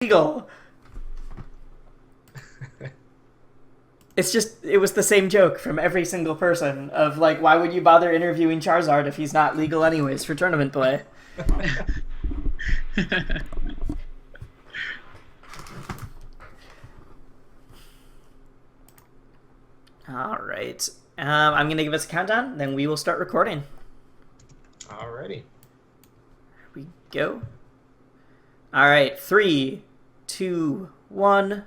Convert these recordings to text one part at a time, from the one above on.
Legal. It was the same joke from every single person of like, why would you bother interviewing Charizard if he's not legal anyways for tournament play? All right. I'm going to give us a countdown, then we will start recording. Alrighty. Here we go. All right. 3, 2, 1.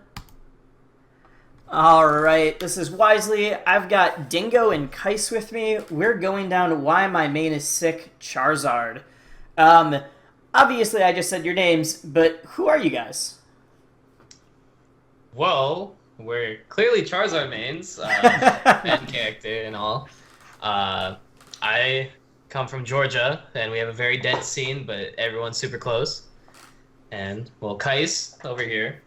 All right. This is Wisely. I've got Dingo and Kycse with me. We're going down to why my main is sick Charizard. Obviously, I just said your names, but who are you guys? Well, we're clearly Charizard mains, fan character and all. I come from Georgia, and we have a very dense scene, but everyone's super close. And, well, Kycse over here.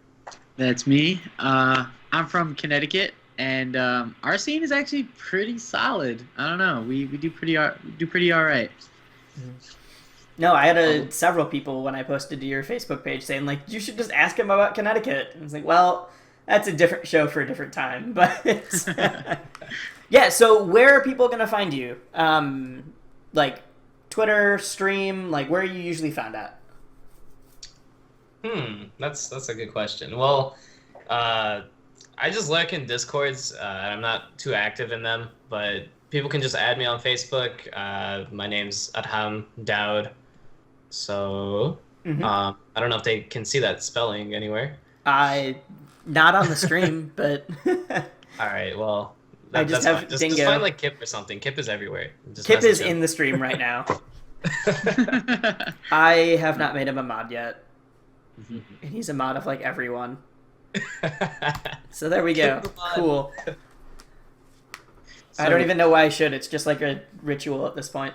That's me. I'm from Connecticut, and our scene is actually pretty solid. I don't know. We do pretty all right. No, I had several people when I posted to your Facebook page saying, like, you should just ask him about Connecticut. And it's like, well, that's a different show for a different time. But, yeah, so where are people going to find you? Like, Twitter, stream, like, where are you usually found at? That's a good question. Well, I just lurk in Discords. I'm not too active in them, but people can just add me on Facebook. My name's Adham Daud. So, I don't know if they can see that spelling anywhere. Not on the stream, but... All right, well, I just have just Dingo. find like Kip or something. Kip is everywhere. Just Kip is message him. in the stream right now. I have not made him a mod yet. And he's a mod of like everyone. So there we go. Cool. I don't even know why I should. It's just like a ritual at this point.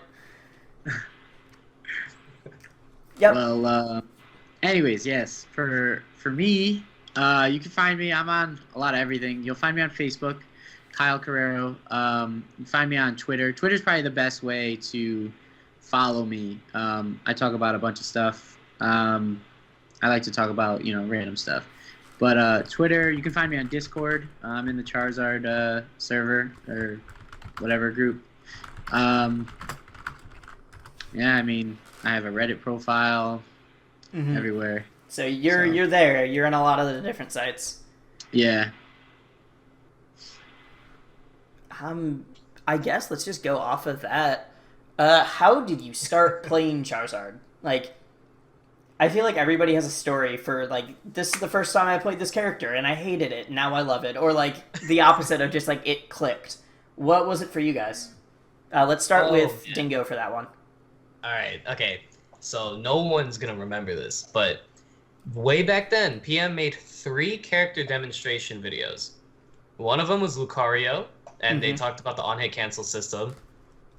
Yep. Well, anyways, yes. For me, you can find me. I'm on a lot of everything. You'll find me on Facebook, Kyle Carrero. You can find me on Twitter. Twitter's probably the best way to follow me. I talk about a bunch of stuff. I like to talk about, random stuff. But Twitter, you can find me on Discord. I'm in the Charizard server or whatever group. Yeah, I mean, I have a Reddit profile everywhere. So you're there. You're in a lot of the different sites. Yeah. I guess let's just go off of that. How did you start playing Charizard? Like, I feel like everybody has a story for, like, this is the first time I played this character, and I hated it, and now I love it. Or, like, the opposite of just, like, it clicked. What was it for you guys? Let's start with Dingo for that one. Alright, okay. So no one's gonna remember this, but way back then, PM made 3 character demonstration videos. One of them was Lucario, and they talked about the on-hit cancel system.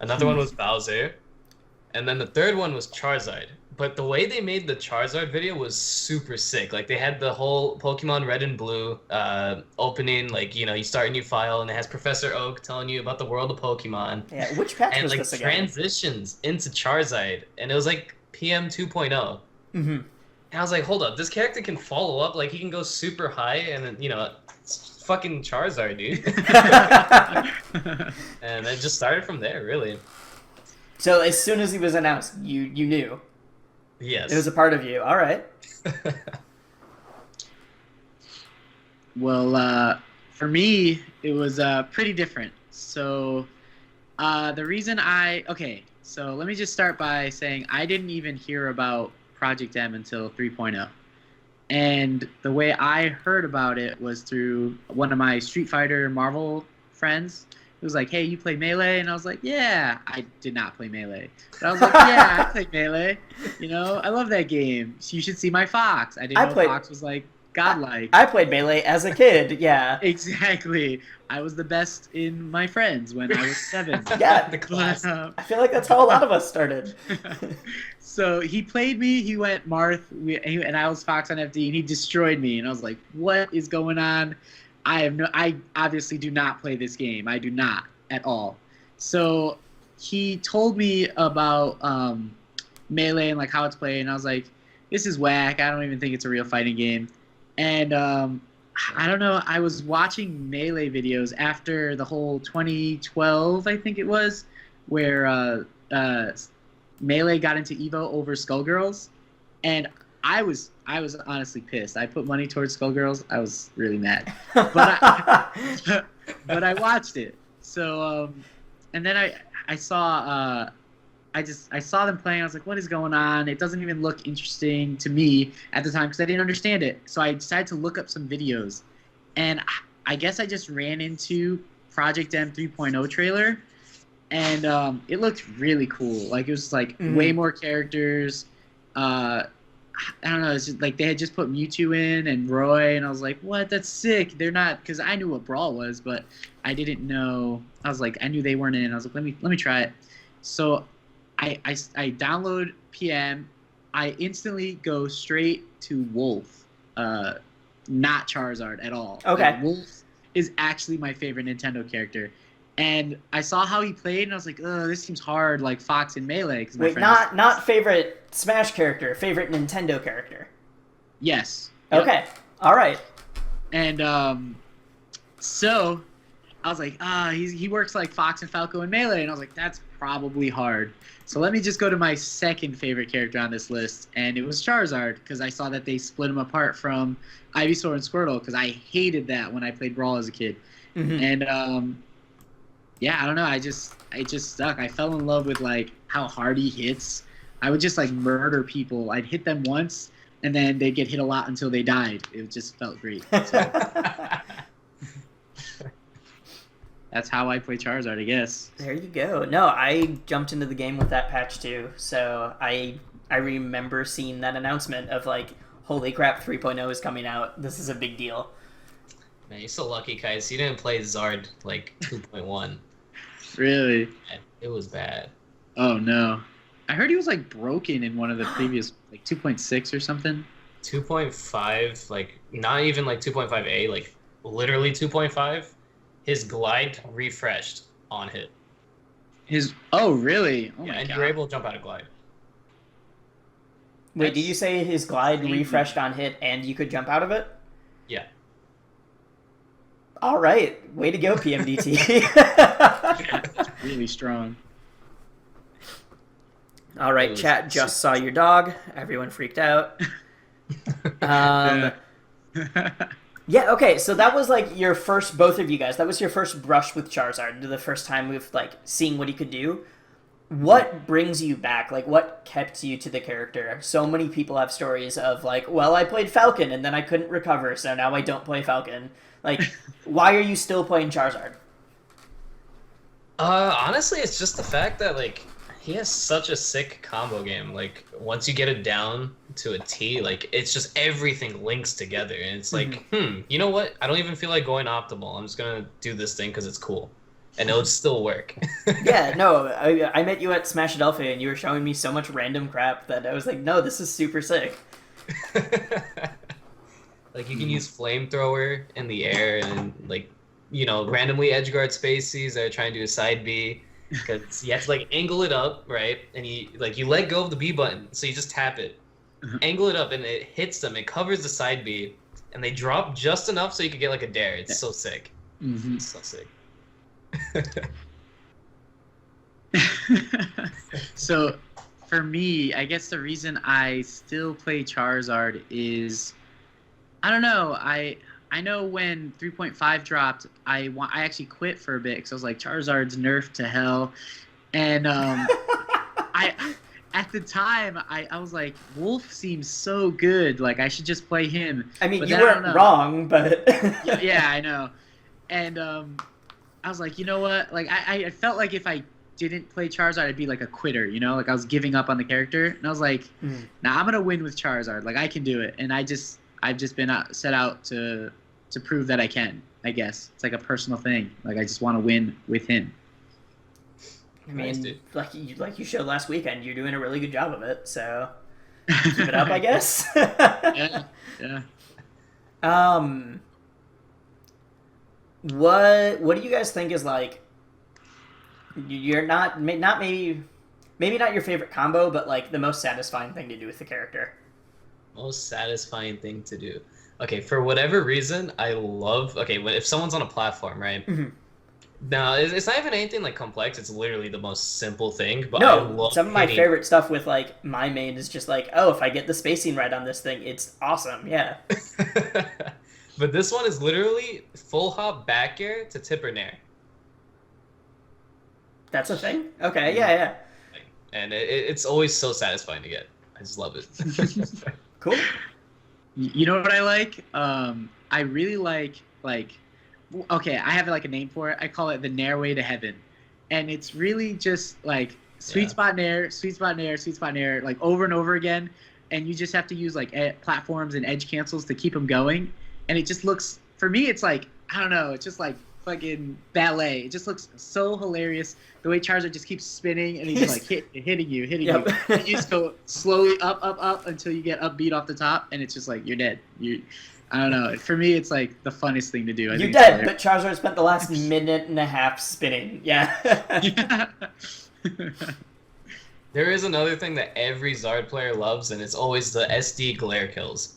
Another one was Bowser. And then the third one was Charizard. But the way they made the Charizard video was super sick. Like, they had the whole Pokemon Red and Blue opening. Like, you start a new file, and it has Professor Oak telling you about the world of Pokemon. Yeah, which patch and, was like, this again? transitions into Charizard. And it was, like, PM 2.0. And I was like, hold up, this character can follow up. Like, he can go super high, and then, it's fucking Charizard, dude. And it just started from there, really. So as soon as he was announced, you knew. Yes. It was a part of you. All right. Well, for me, it was pretty different. So, the reason so let me just start by saying I didn't even hear about Project M until 3.0. And the way I heard about it was through one of my Street Fighter Marvel friends. It was like, hey, you play Melee? And I was like, yeah. I did not play Melee. But I was like, yeah, I play Melee. I love that game. So you should see my Fox. I didn't know Fox was like godlike. I played Melee as a kid, yeah. Exactly. I was the best in my friends when I was 7. Yeah, the class. I feel like that's how a lot of us started. So he played me. He went Marth, and I was Fox on FD, and he destroyed me. And I was like, what is going on? I obviously do not play this game. I do not at all. So he told me about Melee and like how it's played, and I was like, this is whack. I don't even think it's a real fighting game. And I don't know. I was watching Melee videos after the whole 2012, I think it was, where Melee got into Evo over Skullgirls, and I was honestly pissed. I put money towards Skullgirls. I was really mad, but but I watched it. So and then I saw I saw them playing. I was like, what is going on? It doesn't even look interesting to me at the time because I didn't understand it. So I decided to look up some videos, and I guess I just ran into Project M 3.0 trailer, and it looked really cool. Like it was like way more characters. I don't know. It's just like they had just put Mewtwo in and Roy, and I was like, "What? That's sick." They're not, because I knew what Brawl was, but I didn't know. I was like, I knew they weren't in. I was like, let me try it. So I download PM. I instantly go straight to Wolf, not Charizard at all. Okay. Like, Wolf is actually my favorite Nintendo character. And I saw how he played, and I was like, "Oh, this seems hard, like Fox and Melee." Cause Wait, not favorite Smash character, favorite Nintendo character. Yes. Okay. Yep. All right. And so I was like, he works like Fox and Falco and Melee, and I was like, that's probably hard. So let me just go to my second favorite character on this list, and it was Charizard, because I saw that they split him apart from Ivysaur and Squirtle, because I hated that when I played Brawl as a kid. And yeah, I don't know. It just stuck. I fell in love with like how hard he hits. I would just like murder people. I'd hit them once, and then they'd get hit a lot until they died. It just felt great. So, that's how I play Charizard, I guess. There you go. No, I jumped into the game with that patch too. So I remember seeing that announcement of like, holy crap, 3.0 is coming out. This is a big deal. Man, you're so lucky, Kycse. You didn't play Zard like 2.1. Really? Man, it was bad. Oh no. I heard he was like broken in one of the previous, like 2.6 or something. 2.5, like not even like 2.5A, like literally 2.5. His glide refreshed on hit. Oh really? Oh yeah, my and God. you're able to jump out of glide. Wait, did you say his glide refreshed on hit and you could jump out of it? Yeah. All right, way to go, PMDT. That's really strong. All right, chat just saw your dog. Everyone freaked out. Yeah, okay, so that was like your first, both of you guys, that was your first brush with Charizard, the first time with like seeing what he could do. What brings you back? Like, what kept you to the character? So many people have stories of like, well, I played Falcon and then I couldn't recover, so now I don't play Falcon. Like, why are you still playing Charizard? Honestly, it's just the fact that like he has such a sick combo game. Like once you get it down to a T, like it's just everything links together, and it's like, you know what? I don't even feel like going optimal. I'm just gonna do this thing because it's cool, and it'll still work. Yeah, no, I met you at Smashadelphia, and you were showing me so much random crap that I was like, no, this is super sick. Like you can use flamethrower in the air, and like, you know, randomly edgeguard spaces that are trying to do a side B, because you have to like angle it up, right? And you let go of the B button, so you just tap it, angle it up, and it hits them. It covers the side B, and they drop just enough so you can get like a dare. It's so sick. It's so sick. So for me, I guess the reason I still play Charizard is, I don't know. I know when 3.5 dropped, I actually quit for a bit because I was like, Charizard's nerfed to hell, and at the time I was like, Wolf seems so good, like I should just play him. I mean, but you weren't wrong, but yeah, I know. And I was like, you know what? Like I felt like if I didn't play Charizard, I'd be like a quitter, you know? Like I was giving up on the character, and I was like, nah, I'm gonna win with Charizard. Like I can do it, and I've just been set out to prove that I can, I guess. It's like a personal thing. Like, I just want to win with him. I mean, like you showed last weekend, you're doing a really good job of it, so keep it up, I guess. Yeah. What do you guys think is like, you're maybe not your favorite combo, but like the most satisfying thing to do with the character? Most satisfying thing to do. Okay, for whatever reason, I love. Okay, if someone's on a platform, right? Mhm. No, it's not even anything like complex. It's literally the most simple thing. But I No, love some of my hitting. favorite stuff with like my main is just like, oh, if I get the spacing right on this thing, it's awesome. Yeah, But this one is literally full hop back air to tipper nair. that's a thing. Okay, yeah. And it's always so satisfying to get. I just love it. Cool. You know what I like? I really like okay, I have like a name for it. I call it the Nair way to heaven, and it's really just like sweet spot nair, sweet spot nair, sweet spot nair, like over and over again, and you just have to use like platforms and edge cancels to keep them going, and it just looks, for me, it's like, I don't know, it's just like fucking ballet. It just looks so hilarious. The way Charizard just keeps spinning and he's just like hitting you. Yep. And you just go slowly up until you get upbeat off the top, and it's just like you're dead. I don't know. For me, it's like the funnest thing to do. You're dead, but Charizard spent the last minute and a half spinning. Yeah. Yeah. There is another thing that every Zard player loves, and it's always the SD glare kills.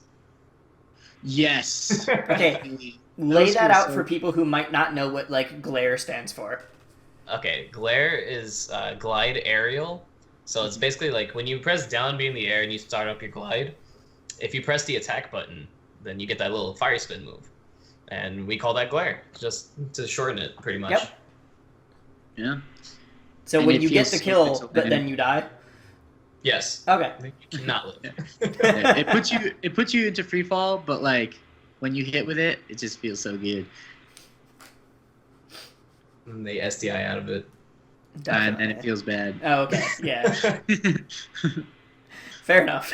Yes. Okay. Lay that out for people who might not know what like glare stands for. Okay, glare is glide aerial. So it's basically like when you press down B in the air and you start up your glide, if you press the attack button, then you get that little fire spin move. And we call that glare, just to shorten it pretty much. Yep. Yeah. So And when it you get feels the so kill, pixel but thin. then you die. Yes. Okay. You cannot live. Yeah, it puts you into free fall, but like when you hit with it, it just feels so good. And they SDI out of it. And then it feels bad. Oh, okay. Yeah. Fair enough.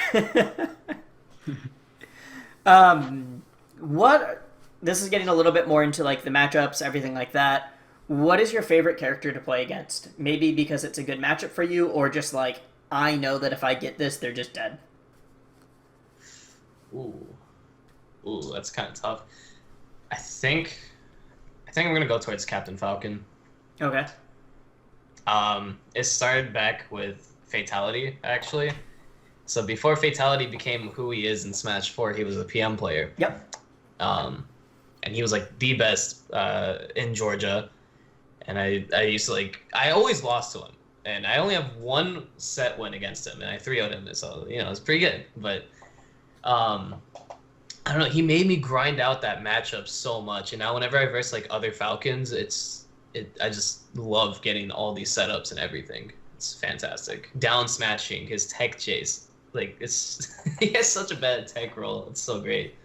What? This is getting a little bit more into like the matchups, everything like that. What is your favorite character to play against? Maybe because it's a good matchup for you, or just like, I know that if I get this, they're just dead. Ooh, that's kind of tough. I think I'm gonna go towards Captain Falcon. Okay. It started back with Fatality, actually. So before Fatality became who he is in Smash 4, he was a PM player. Yep. And he was like the best in Georgia. And I used to like, I always lost to him. And I only have one set win against him, and I 3-0'd him, so, you know, it's pretty good. But, I don't know, he made me grind out that matchup so much. And now whenever I verse, like, other Falcons, I just love getting all these setups and everything. It's fantastic. Down smashing, his tech chase. Like, it's he has such a bad tech roll. It's so great.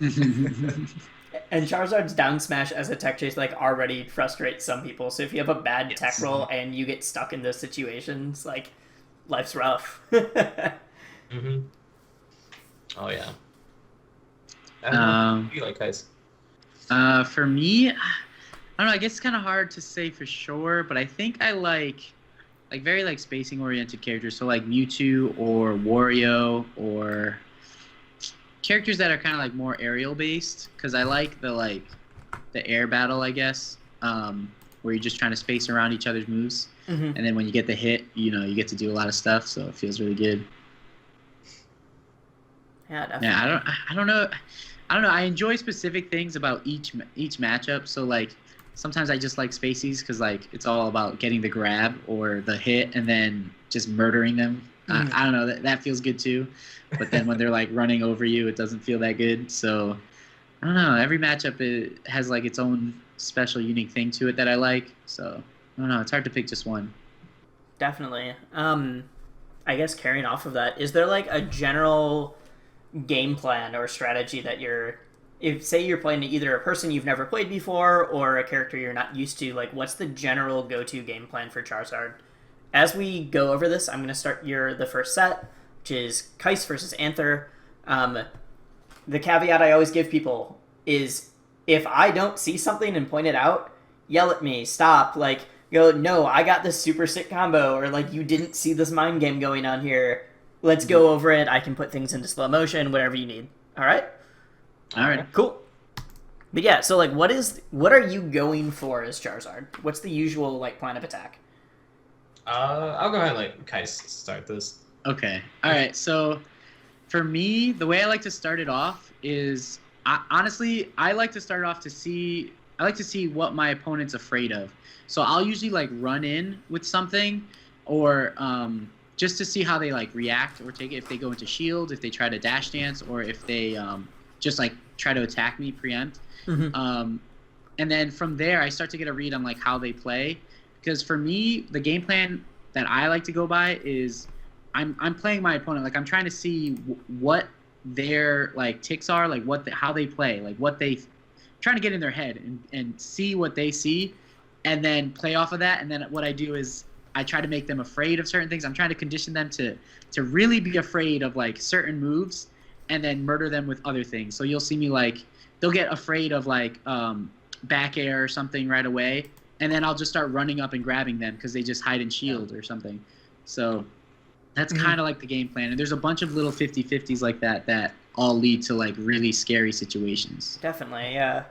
And Charizard's down smash as a tech chase like already frustrates some people. So if you have a bad tech roll and you get stuck in those situations, like life's rough. Mm-hmm. Oh yeah. You like Kycse? For me, I don't know. I guess it's kind of hard to say for sure, but I think I like very like spacing oriented characters. So like Mewtwo or Wario or characters that are kind of like more aerial based, because I like the air battle, I guess, where you're just trying to space around each other's moves, and then when you get the hit, you know, you get to do a lot of stuff, so it feels really good. Yeah, definitely. Yeah, I don't know. I enjoy specific things about each matchup. So like sometimes I just like spacies because like it's all about getting the grab or the hit and then just murdering them. I don't know, that feels good too. But then when they're like running over you, it doesn't feel that good. So I don't know. Every matchup has like its own special, unique thing to it that I like. So I don't know. It's hard to pick just one. Definitely. I guess carrying off of that, is there like a general game plan or strategy that if say you're playing either a person you've never played before or a character you're not used to, like what's the general go-to game plan for Charizard? As we go over this, I'm going to start the first set, which is Kycse versus Anther. The caveat I always give people is if I don't see something and point it out, yell at me, stop, like, go, no, I got this super sick combo, or like, you didn't see this mind game going on here. Let's go over it. I can put things into slow motion, whatever you need. All right? All right. Cool. But yeah, so like, what are you going for as Charizard? What's the usual like plan of attack? I'll go ahead and let Kycse start this. Okay. All right. So For me, the way I like to start it off is honestly, I like to start off to see. I like to see what my opponent's afraid of. So I'll usually like run in with something, or just to see how they like react or take it. If they go into shield, if they try to dash dance, or if they just like try to attack me, preempt. Mm-hmm. And then from there, I start to get a read on like how they play. Because for me, the game plan that I like to go by is I'm playing my opponent. Like I'm trying to see what their like ticks are, like how they play, like what they trying to get in their head and see what they see, and then play off of that. And then what I do is I try to make them afraid of certain things. I'm trying to condition them to really be afraid of like certain moves, and then murder them with other things. So you'll see me like they'll get afraid of like back air or something right away, and then I'll just start running up and grabbing them because they just hide in shield or something. So that's kind of like the game plan. And there's a bunch of little 50-50s like that all lead to like really scary situations. Definitely, yeah.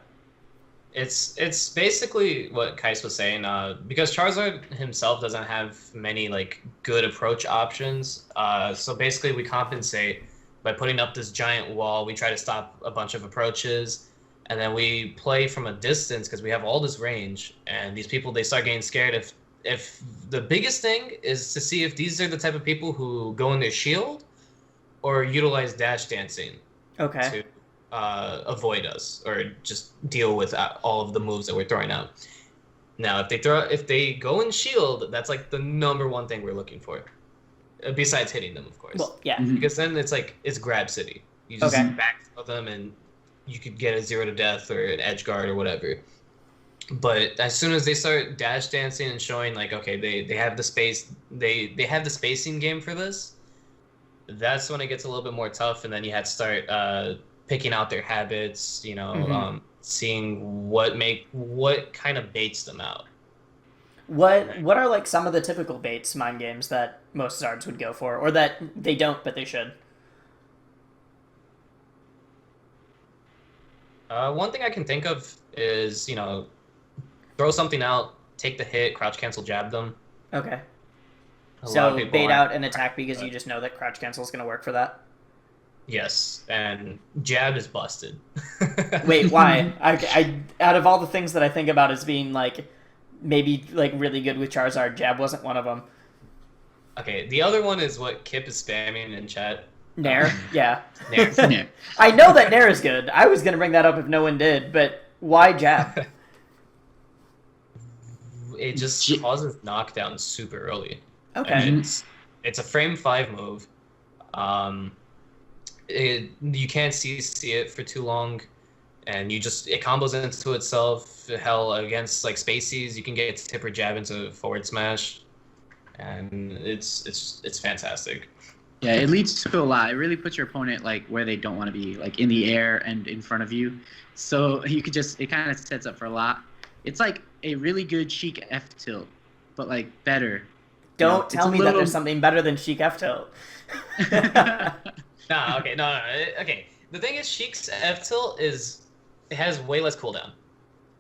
It's basically what Kycse was saying. Because Charizard himself doesn't have many like good approach options. So basically, we compensate by putting up this giant wall. We try to stop a bunch of approaches, and then we play from a distance because we have all this range. And these people, they start getting scared if the biggest thing is to see if these are the type of people who go in their shield or utilize dash dancing to avoid us or just deal with all of the moves that we're throwing out. Now, if they go in shield, that's like the number one thing we're looking for, besides hitting them, of course. Well, yeah. Because then it's grab city. You just back throw them and you could get a 0 to death or an edge guard or whatever. But as soon as they start dash dancing and showing like, okay, they have the space, they have the spacing game for this, that's when it gets a little bit more tough, and then you have to start picking out their habits, seeing what kind of baits them out. What are like some of the typical baits mind games that most Zards would go for, or that they don't but they should? One thing I can think of is, throw something out, take the hit, crouch cancel, jab them. Okay. So bait out an attack because you just know that crouch cancel is going to work for that? Yes, and jab is busted. Wait, why? I out of all the things that I think about as being like maybe like really good with Charizard, jab wasn't one of them. Okay, the other one is what Kip is spamming in chat. Nair? Yeah. Nair. I know that Nair is good. I was going to bring that up if no one did, but why jab? It just causes knockdown super early. Okay. And it's a frame 5 move. You can't see it for too long, and it combos into itself. Hell, against like spacies, you can get tip or jab into forward smash, and it's fantastic. Yeah, it leads to a lot. It really puts your opponent like where they don't want to be, like in the air and in front of you. So you could it kind of sets up for a lot. It's like a really good Sheik F tilt, but like better. Don't tell me that there's something better than Sheik F tilt. No. Okay. The thing is, Sheik's F tilt it has way less cooldown.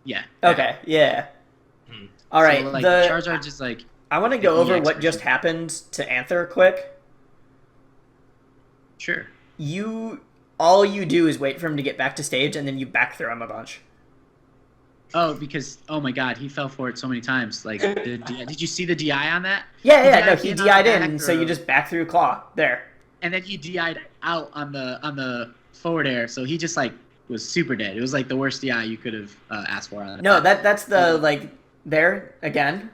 Yeah. Okay. Yeah. All right. So, like, Charizard just like. I want to go over what just happened to Anther quick. Sure. All you do is wait for him to get back to stage, and then you back throw him a bunch. Oh, because oh my God, he fell for it so many times. Like, did you see the DI on that? Yeah. No, he DI'd in, so you just back through claw there. And then he DI'd out on the forward air, so he just like was super dead. It was like the worst DI you could have asked for on that. No, that's the like there again,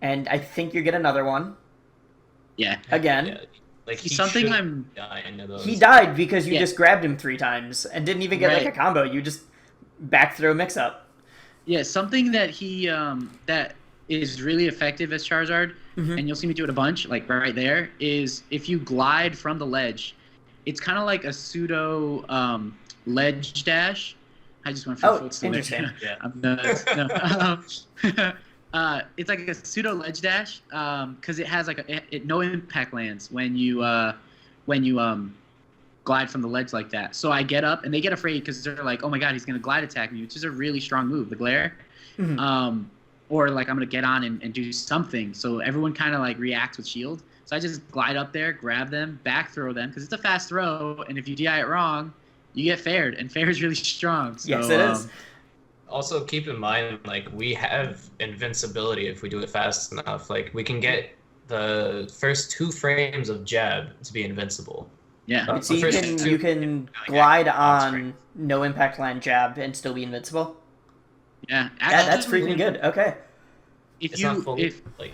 and I think you get another one. Yeah. Again. Yeah. Like he died because you just grabbed him 3 times and didn't even get like a combo. You just back throw mix up. Yeah, something that he that is really effective as Charizard, and you'll see me do it a bunch, like right there, is if you glide from the ledge, it's kind of like a pseudo ledge dash. I just went for full interesting. Yeah. I'm nuts. No. It's like a pseudo ledge dash because it has like no impact lands when you glide from the ledge like that. So I get up and they get afraid because they're like, oh my God, he's gonna glide attack me, which is a really strong move, the glare. Or like I'm gonna get on and do something. So everyone kind of like reacts with shield. So I just glide up there, grab them, back throw them, because it's a fast throw, and if you DI it wrong, you get faired, and fair is really strong. So, yes, it is. Also, keep in mind, like, we have invincibility if we do it fast enough. Like, we can get the first 2 frames of jab to be invincible. Yeah. So you can glide on no impact land jab and still be invincible. Yeah, That's freaking good. Okay. It's not fully, like,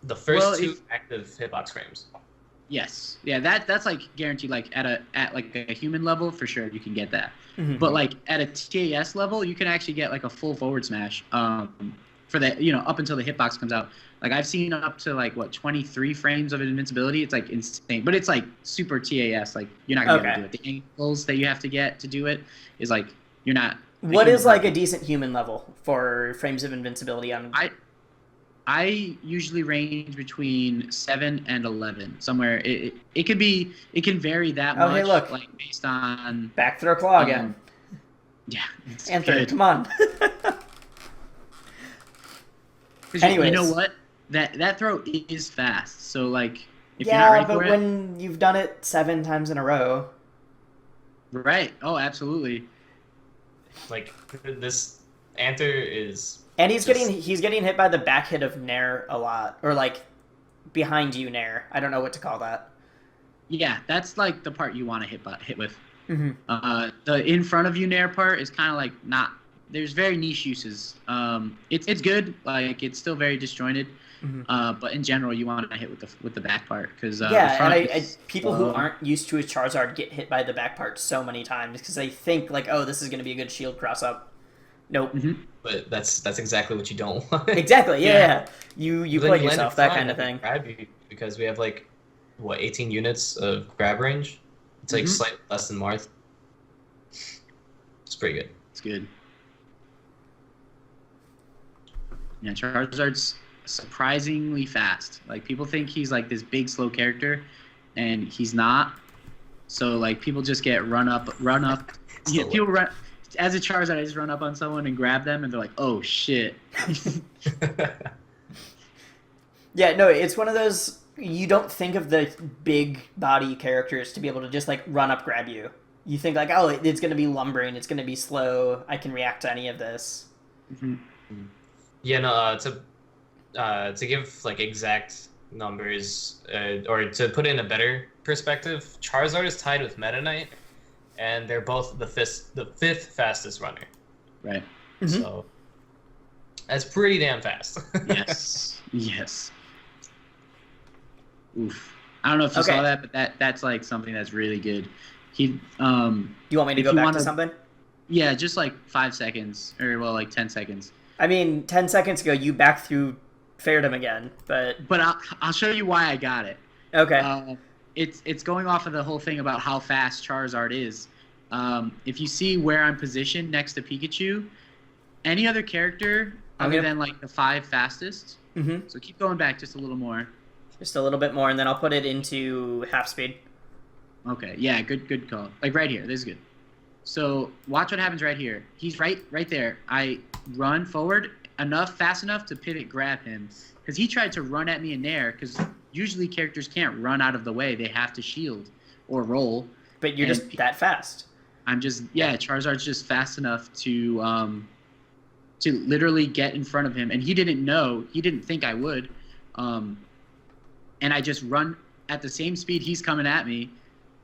the first 2 active hitbox frames. Yes. Yeah, that's like guaranteed. Like at like a human level, for sure you can get that. Mm-hmm. But like at a TAS level, you can actually get like a full forward smash. For that, you know, up until the hitbox comes out. Like I've seen up to like 23 frames of invincibility. It's like insane, but it's like super TAS. Like you're not gonna be able to do it. The angles that you have to get to do it is like you're not. What is like a decent human level for frames of invincibility on? I usually range between 7 and 11. Somewhere it can vary that much. Hey, look. Like based on back throw claw again. Yeah. And third, come on. Anyways, you know what? That throw is fast. So like if you're not ready for it. Yeah, but when you've done it 7 times in a row. Right. Oh, absolutely. Like this Anther is. And he's getting hit by the back hit of Nair a lot, or like behind you Nair. I don't know what to call that. Yeah, that's like the part you want to hit with. Mm-hmm. The in front of you Nair part is kind of like not. There's very niche uses. It's good. Like it's still very disjointed. Mm-hmm. But in general, you want to hit with the back part because and people who aren't used to a Charizard get hit by the back part so many times because they think like, oh, this is going to be a good shield cross up. Nope. Mm-hmm. But that's exactly what you don't want. Exactly. Yeah. You play yourself, that kind of thing. Grab you because we have like 18 units of grab range. It's like slightly less than Marth. It's pretty good. It's good. Yeah, Charizard's surprisingly fast. Like people think he's like this big slow character, and he's not. So like people just get run up. Yeah, people run. As a Charizard, I just run up on someone and grab them, and they're like, "Oh shit!" Yeah, no, it's one of those you don't think of the big body characters to be able to just like run up, grab you. You think like, "Oh, it's going to be lumbering, it's going to be slow. I can react to any of this." Mm-hmm. Yeah, no. To give like exact numbers, or to put it in a better perspective, Charizard is tied with Meta Knight. And they're both the fifth fastest runner. Right. Mm-hmm. So that's pretty damn fast. Yes. Yes. Oof. I don't know if you saw that, but that's like something that's really good. Do you want me to go back to something? Yeah, just like 5 seconds, or well, like 10 seconds. I mean, 10 seconds ago you back through faired him again, but I'll show you why I got it. Okay. It's going off of the whole thing about how fast Charizard is. If you see where I'm positioned next to Pikachu, any other character other than like the 5 fastest. Mm-hmm. So keep going back just a little more. Just a little bit more, and then I'll put it into half speed. Okay. Yeah. Good call. Like right here. This is good. So watch what happens right here. He's right there. I run forward fast enough to pivot grab him because he tried to run at me in there because. Usually characters can't run out of the way. They have to shield or roll. But you're just that fast. I'm just Charizard's just fast enough to literally get in front of him, and he didn't think I would. And I just run at the same speed he's coming at me.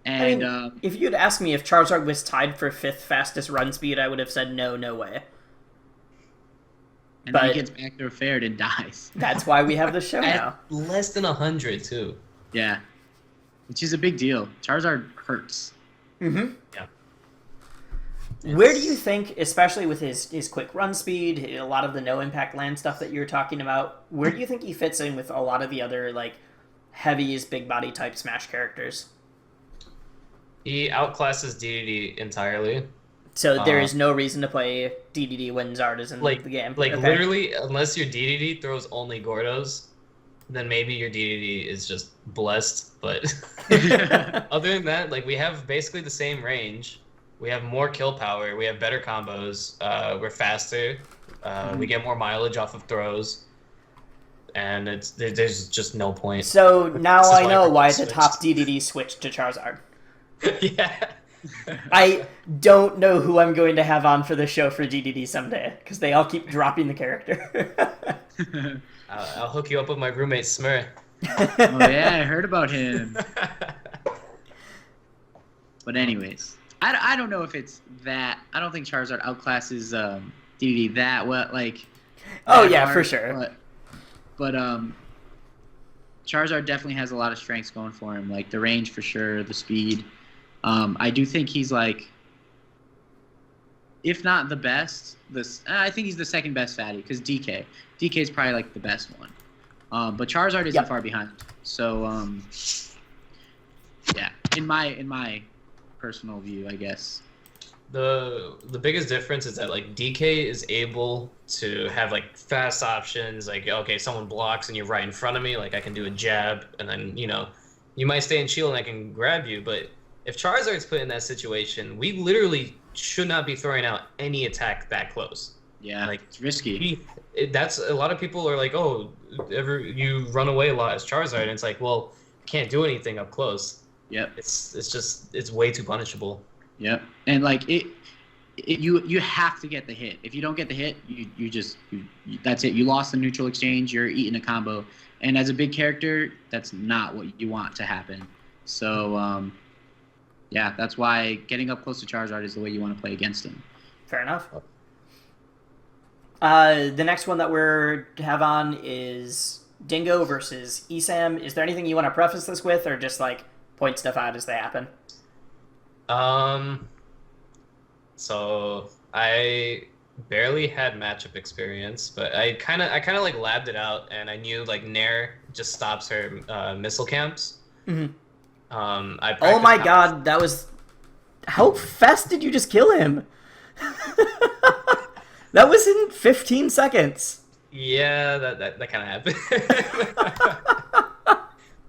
And I mean, if you'd asked me if Charizard was tied for 5th fastest run speed, I would have said no way. And then he gets back there fared and dies. That's why we have the show now. Less than 100 too. Yeah, which is a big deal. Charizard hurts. Mm-hmm. Yeah. Where do you think, especially with his quick run speed, a lot of the no impact land stuff that you're talking about, where do you think he fits in with a lot of the other like heaviest big body type Smash characters? He outclasses DDD entirely. So there is no reason to play DDD when Zard is in the game. Like literally, unless your DDD throws only Gordos, then maybe your DDD is just blessed. But other than that, like we have basically the same range. We have more kill power. We have better combos. We're faster. We get more mileage off of throws. and there's just no point. So now This is I why know Preface why the switched. top DDD switched to Charizard. Yeah. I don't know who I'm going to have on for the show for DDD someday, because they all keep dropping the character. I'll hook you up with my roommate Smur. Oh yeah, I heard about him. But anyways, I don't know if it's that. I don't think Charizard outclasses DDD that well. Like. Oh that yeah, hard, for sure. But Charizard definitely has a lot of strengths going for him, like the range for sure, the speed. I do think he's like, if not the best, I think he's the second best fatty because DK is probably like the best one. But Charizard isn't far behind. So yeah, in my personal view, I guess. The biggest difference is that like DK is able to have like fast options, like okay, someone blocks and you're right in front of me, like I can do a jab and then you might stay in shield and I can grab you, but if Charizard's put in that situation, we literally should not be throwing out any attack that close. Yeah, like it's risky. That's a lot of people are like, oh, you run away a lot as Charizard, and it's like, well, can't do anything up close. Yep. It's way too punishable. Yep. And like you have to get the hit. If you don't get the hit, you that's it. You lost the neutral exchange. You're eating a combo. And as a big character, that's not what you want to happen. So yeah, that's why getting up close to Charizard is the way you want to play against him. Fair enough. The next one that we're have on is Dingo versus Esam. Is there anything you want to preface this with, or just like point stuff out as they happen? So I barely had matchup experience, but I kind of like labbed it out, and I knew like Nair just stops her missile camps. Mm-hmm. Oh my god, that was... How fast did you just kill him? That was in 15 seconds. Yeah, that kind of happened.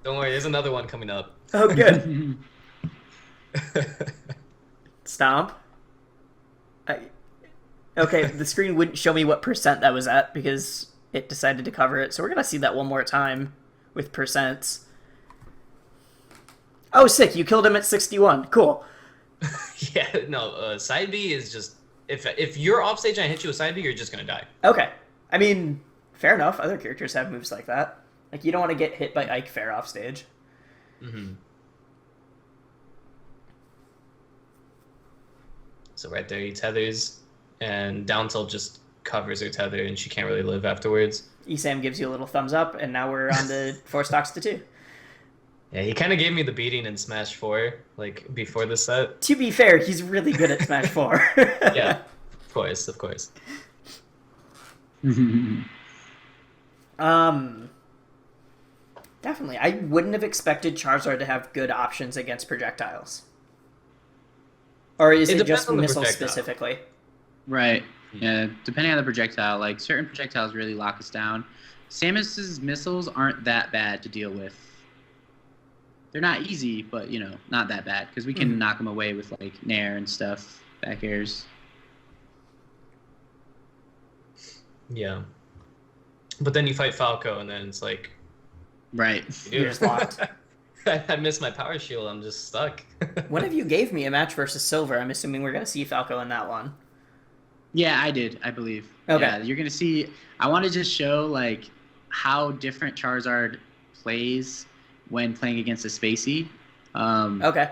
Don't worry, there's another one coming up. Oh, good. Stomp. Okay, the screen wouldn't show me what percent that was at because it decided to cover it, so we're going to see that one more time with percents. Oh, sick, you killed him at 61. Cool. Yeah, no, side B is just... If you're off stage and I hit you with side B, you're just going to die. Okay. I mean, fair enough. Other characters have moves like that. Like, you don't want to get hit by Ike Fair off stage. Mm-hmm. So right there, he tethers, and down tilt just covers her tether, and she can't really live afterwards. Esam gives you a little thumbs up, and now we're on to 4 stocks to 2. Yeah, he kind of gave me the beating in Smash 4, like, before the set. To be fair, he's really good at Smash 4. Yeah, of course. Definitely. I wouldn't have expected Charizard to have good options against projectiles. Or is it just missiles specifically? Right. Yeah, depending on the projectile. Like, certain projectiles really lock us down. Samus's missiles aren't that bad to deal with. They're not easy, but, not that bad. Because we can knock them away with, like, Nair and stuff. Back airs. Yeah. But then you fight Falco, and then it's like... Right. You're just locked. I missed my power shield. I'm just stuck. One of you gave me a match versus Silver. I'm assuming we're going to see Falco in that one. Yeah, I did, I believe. Okay. Yeah, you're going to see... I want to just show, like, how different Charizard plays when playing against a Spacey. Okay.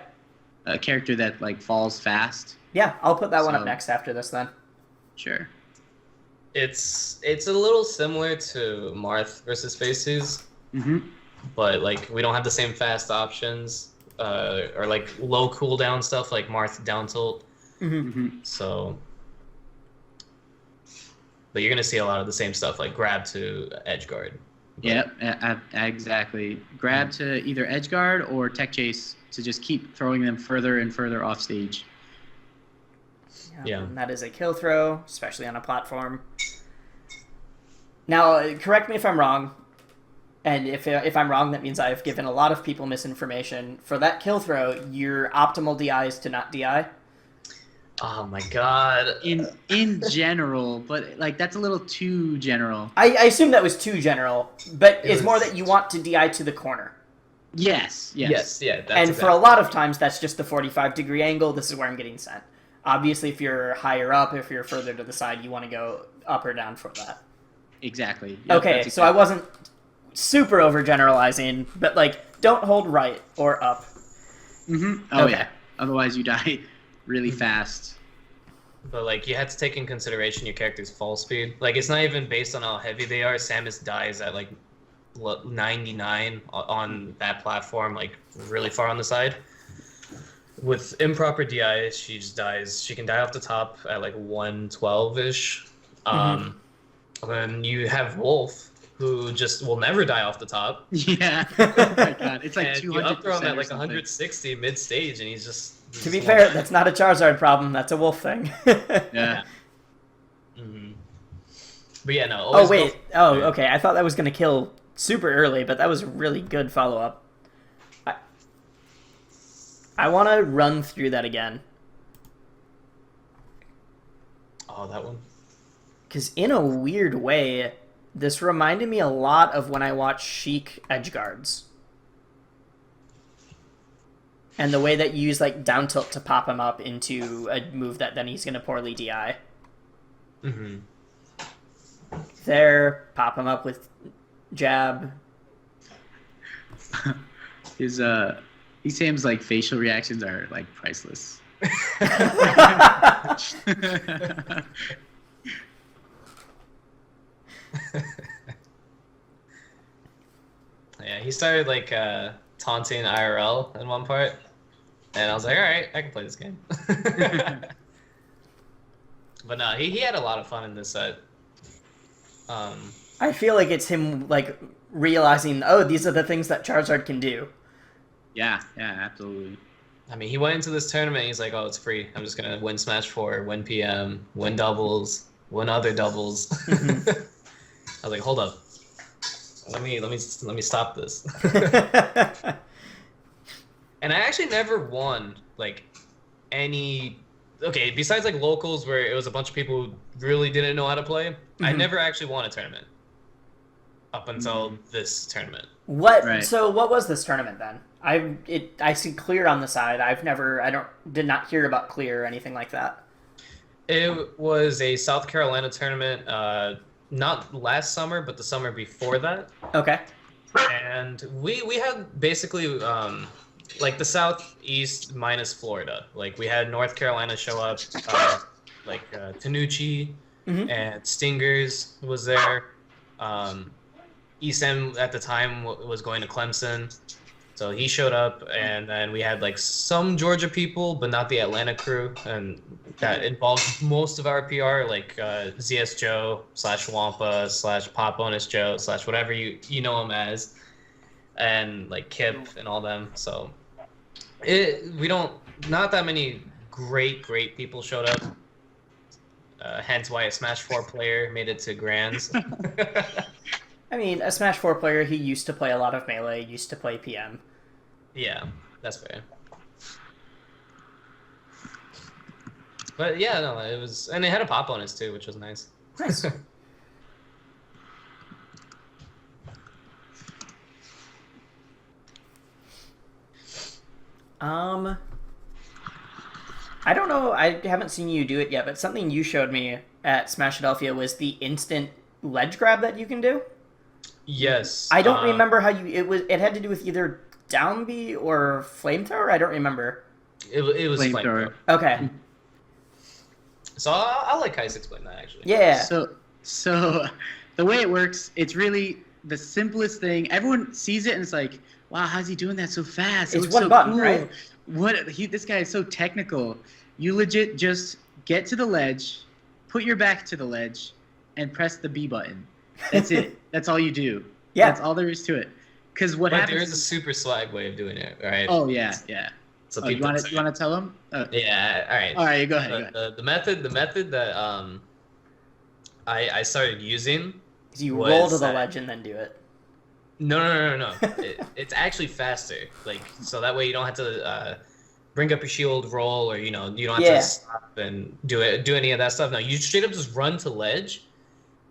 A character that, like, falls fast. Yeah, I'll put that one up next after this, then. Sure. It's a little similar to Marth versus Spacey's. Mm-hmm. But like we don't have the same fast options or like low cooldown stuff like Marth down tilt. Mm-hmm. So, but you're gonna see a lot of the same stuff like grab to edge guard. Yep, exactly. Grab to either edge guard or tech chase to just keep throwing them further and further off stage. Yeah. And that is a kill throw, especially on a platform. Now, correct me if I'm wrong. And if I'm wrong, that means I've given a lot of people misinformation. For that kill throw, your optimal DI is to not DI? Oh my god. In general, but like that's a little too general. I assume that was too general, but It it's more was- that you want to DI to the corner. Yes. Yes, yeah. That's And for a exactly. lot of times, that's just the 45-degree angle. This is where I'm getting sent. Obviously, if you're higher up, if you're further to the side, you want to go up or down for that. Exactly. Yep, Okay, that's so I exactly- wasn't super overgeneralizing, but like, don't hold right or up. Mhm. Oh Okay. yeah. Otherwise, you die really Mhm. fast. But like you had to take in consideration your character's fall speed. Like it's not even based on how heavy they are. Samus dies at like 99 on that platform, like really far on the side. With improper DI, she just dies. She can die off the top at like 112-ish. Then you have Wolf, who just will never die off the top. Yeah. Oh my god. It's like And you 200% up throw him at or like something. 160 mid stage, and he's just. To be fair, that's not a Charizard problem. That's a Wolf thing. Yeah. Mm-hmm. But yeah, no. Oh always wait. go- Oh, okay. I thought that was gonna kill super early, but that was a really good follow up. I want to run through that again Oh, that one. because in a weird way, this reminded me a lot of when I watched Sheik Edgeguards. And the way that you use like down tilt to pop him up into a move that then he's gonna poorly DI. Mm-hmm. There, pop him up with jab. His Sam's like facial reactions are like priceless. Yeah, he started like taunting IRL in one part, and I was like, all right, I can play this game. But no, he had a lot of fun in this set. I feel like it's him like realizing, oh, these are the things that Charizard can do. Yeah, absolutely. I mean, he went into this tournament. He's like, "Oh, it's free. I'm just gonna win Smash 4, win PM, win doubles, win other doubles." Mhm. I was like, "Hold up, let me stop this." And I actually never won like any. Okay, besides like locals where it was a bunch of people who really didn't know how to play, I Mhm. never actually won a tournament up until this tournament. What? Right. So what was this tournament then? I see clear on the side. Did not hear about clear or anything like that. It was a South Carolina tournament, not last summer, but the summer before that. Okay. And we had basically like the Southeast minus Florida. Like we had North Carolina show up, Tanucci Mhm. and Stingers was there. ESM at the time was going to Clemson, so he showed up, and then we had like some Georgia people, but not the Atlanta crew, and that involved most of our PR, like ZS Joe / Wampa / Pop Bonus Joe / whatever you know him as, and like Kip and all them. So not that many great people showed up. Hence why a Smash 4 player made it to Grands. I mean, a Smash 4 player, he used to play a lot of Melee, used to play PM. Yeah, that's fair. But yeah, no, it was, and they had a pop bonus too, which was nice. Nice. I don't know, I haven't seen you do it yet, but something you showed me at Smashadelphia was the instant ledge grab that you can do. Yes. I don't remember how it had to do with either down B or flamethrower. I don't remember. It was Flamethrower. flamethrower. Okay. So I'll let Kycse explain that actually. Yeah. So the way it works, it's really the simplest thing. Everyone sees it and it's like, wow, how's he doing that so fast? It It's looks one so button, cool. right? This guy is so technical. You legit just get to the ledge, put your back to the ledge, and press the B button. That's it. That's all you do. Yeah. That's all there is to it. Because what But happens? there is a super swag way of doing it, right? Oh yeah. So Oh, you people want to tell them? Yeah. All right. All right, go ahead. The method that I started using. So you was roll to the that- ledge and then do it. No. It's actually faster. Like, so that way you don't have to bring up your shield, roll, or you don't have Yeah. to stop and do any of that stuff. No, you straight up just run to ledge,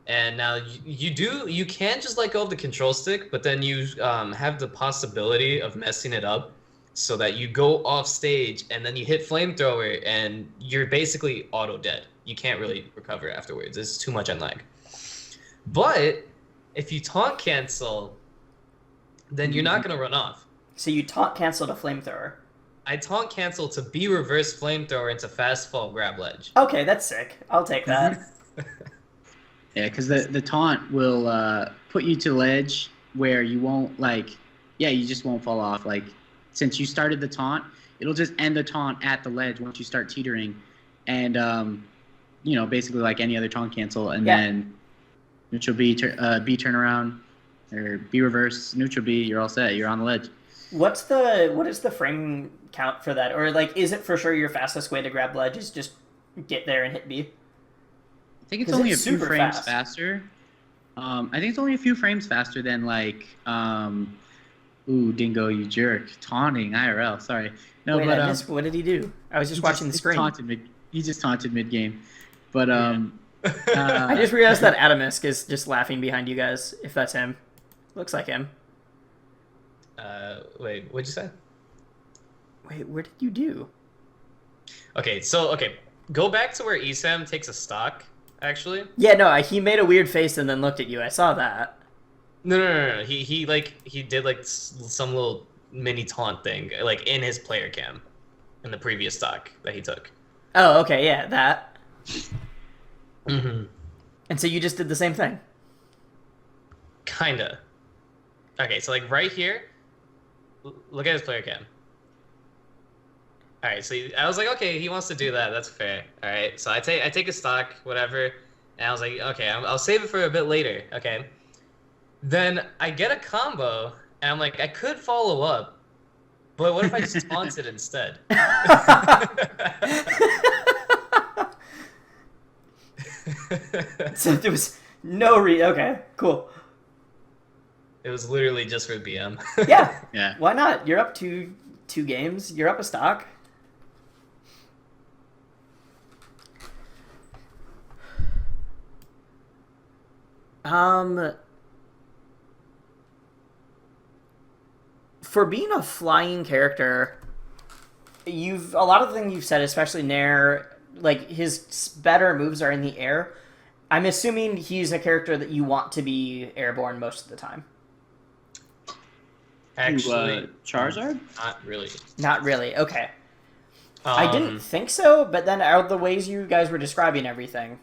and now you can just let go of the control stick, but then you have the possibility of messing it up, so that you go off stage and then you hit flamethrower and you're basically auto dead. You can't really recover afterwards. It's too much on lag. But if you taunt cancel, then you're not gonna run off. So you taunt cancel to flamethrower. I taunt cancel to be reverse flamethrower into fast fall grab ledge. Okay, that's sick. I'll take that. Yeah, because the taunt will put you to ledge where you won't you just won't fall off. Like, since you started the taunt, it'll just end the taunt at the ledge once you start teetering, and basically like any other taunt cancel, and then neutral B turnaround or B reverse neutral B, you're all set. You're on the ledge. What is the frame count for that, or like is it for sure your fastest way to grab ledge is just get there and hit B? I think it's only a few frames fast. faster. I think it's only a few frames faster than like ooh, Dingo, you jerk. Taunting IRL, sorry. No, Wait, but I missed, what did he do? I was just watching the screen. He just taunted mid-game. But, I just realized that Atomisk is just laughing behind you guys, if that's him. Looks like him. Wait, what'd you say? Wait, what did you do? Okay, go back to where Esam takes a stock, actually. Yeah, no, he made a weird face and then looked at you. I saw that. No. He did like some little mini taunt thing, like in his player cam, in the previous stock that he took. Oh, okay, yeah, that. Mm-hmm. And so you just did the same thing? Kinda. Okay, so like right here, look at his player cam. All right, so I was like, okay, he wants to do that. That's fair. All right, so I take a stock, whatever, and I was like, okay, I'll save it for a bit later. Okay. Then I get a combo, and I'm like, I could follow up, but what if I just taunt it instead? So there was no okay, cool. It was literally just for BM. Yeah. Yeah. Why not? You're up two games. You're up a stock. For being a flying character, a lot of the things you've said, especially Nair, like his better moves are in the air. I'm assuming he's a character that you want to be airborne most of the time. Actually, Charizard? Not really. Not really. Okay. I didn't think so, but then out of the ways you guys were describing everything.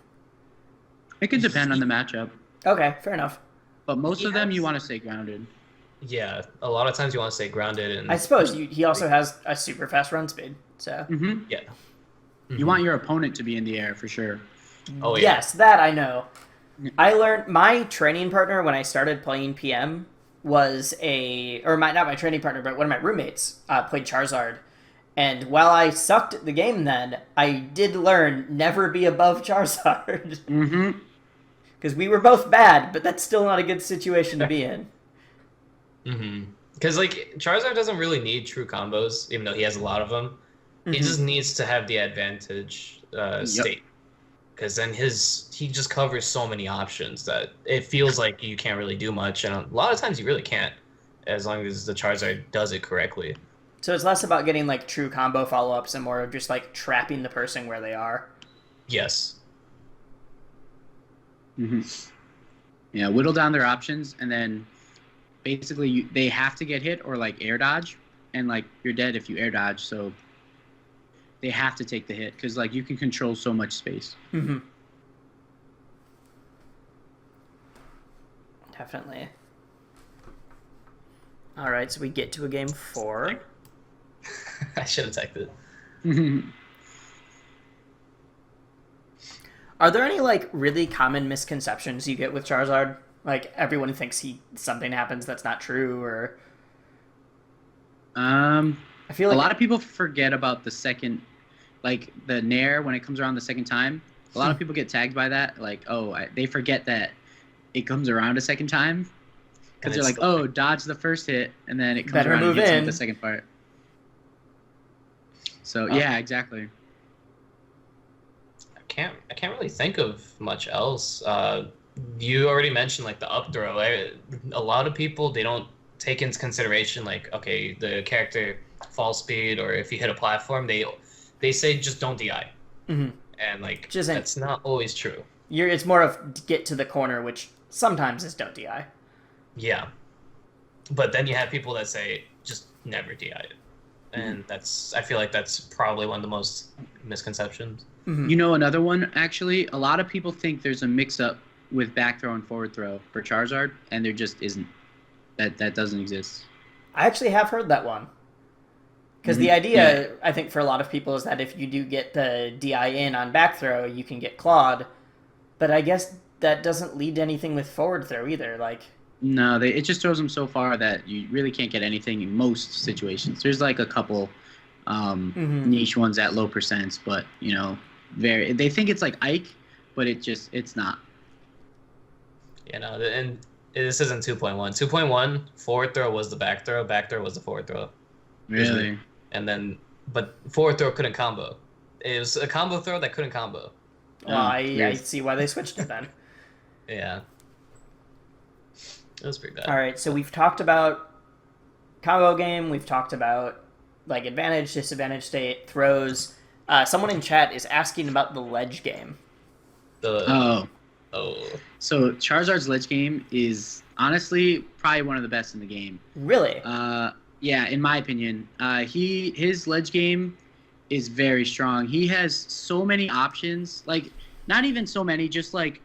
It could depend on the matchup. Okay, fair enough. But most of them you want to stay grounded. Yeah, a lot of times you want to stay grounded, and I suppose he also has a super fast run speed, so. Mm-hmm. Yeah. You want your opponent to be in the air for sure. Oh yeah. Yes, that I know. I learned my training partner when I started playing PM was not my training partner, but one of my roommates played Charizard. And while I sucked at the game then, I did learn never be above Charizard. Mm-hmm. Because we were both bad, but that's still not a good situation to be in. Mm-hmm. Because like Charizard doesn't really need true combos, even though he has a lot of them. Mm-hmm. He just needs to have the advantage state. Because then he just covers so many options that it feels like you can't really do much, and a lot of times you really can't, as long as the Charizard does it correctly. So it's less about getting like true combo follow-ups and more of just like trapping the person where they are. Yes. Mm-hmm. Yeah, whittle down their options, and then basically they have to get hit or like air dodge, and like you're dead if you air dodge, so they have to take the hit because like you can control so much space. Mm-hmm. Definitely. All right, so we get to a game 4. I should have typed it. Are there any like really common misconceptions you get with Charizard? Like everyone thinks something happens that's not true, or I feel like a lot of people forget about the second, like the Nair when it comes around the second time. A lot of people get tagged by that. Like, they forget that it comes around a second time because they're like, dodge the first hit, and then it comes around and hits with the second part. So yeah, exactly. I can't really think of much else. You already mentioned like the up throw. A lot of people, they don't take into consideration like, okay, the character fall speed, or if you hit a platform, they say just don't DI, Mm-hmm. and like Which isn't- that's not always true. It's more of get to the corner, which sometimes is don't DI. Yeah, but then you have people that say just never DI it, and I feel like that's probably one of the most misconceptions. You know, another one, actually, a lot of people think there's a mix-up with back throw and forward throw for Charizard, and there just isn't. That doesn't exist. I actually have heard that one. Because the idea, I think, for a lot of people is that if you do get the DI in on back throw, you can get clawed. But I guess that doesn't lead to anything with forward throw either. Like, No, it just throws them so far that you really can't get anything in most situations. There's like a couple niche ones at low percents, but you know, they think it's like Ike, but it's not. You know, and this isn't 2.1. 2.1 forward throw was the back throw was the forward throw. Really? And then, but forward throw couldn't combo. It was a combo throw that couldn't combo. well, I see why they switched it then. Yeah. It was pretty bad. All right, so we've talked about combo game. We've talked about like advantage, disadvantage state, throws. Someone in chat is asking about the ledge game. Oh. So Charizard's ledge game is honestly probably one of the best in the game. Really? Yeah, in my opinion. His ledge game is very strong. He has so many options, like not even so many, just like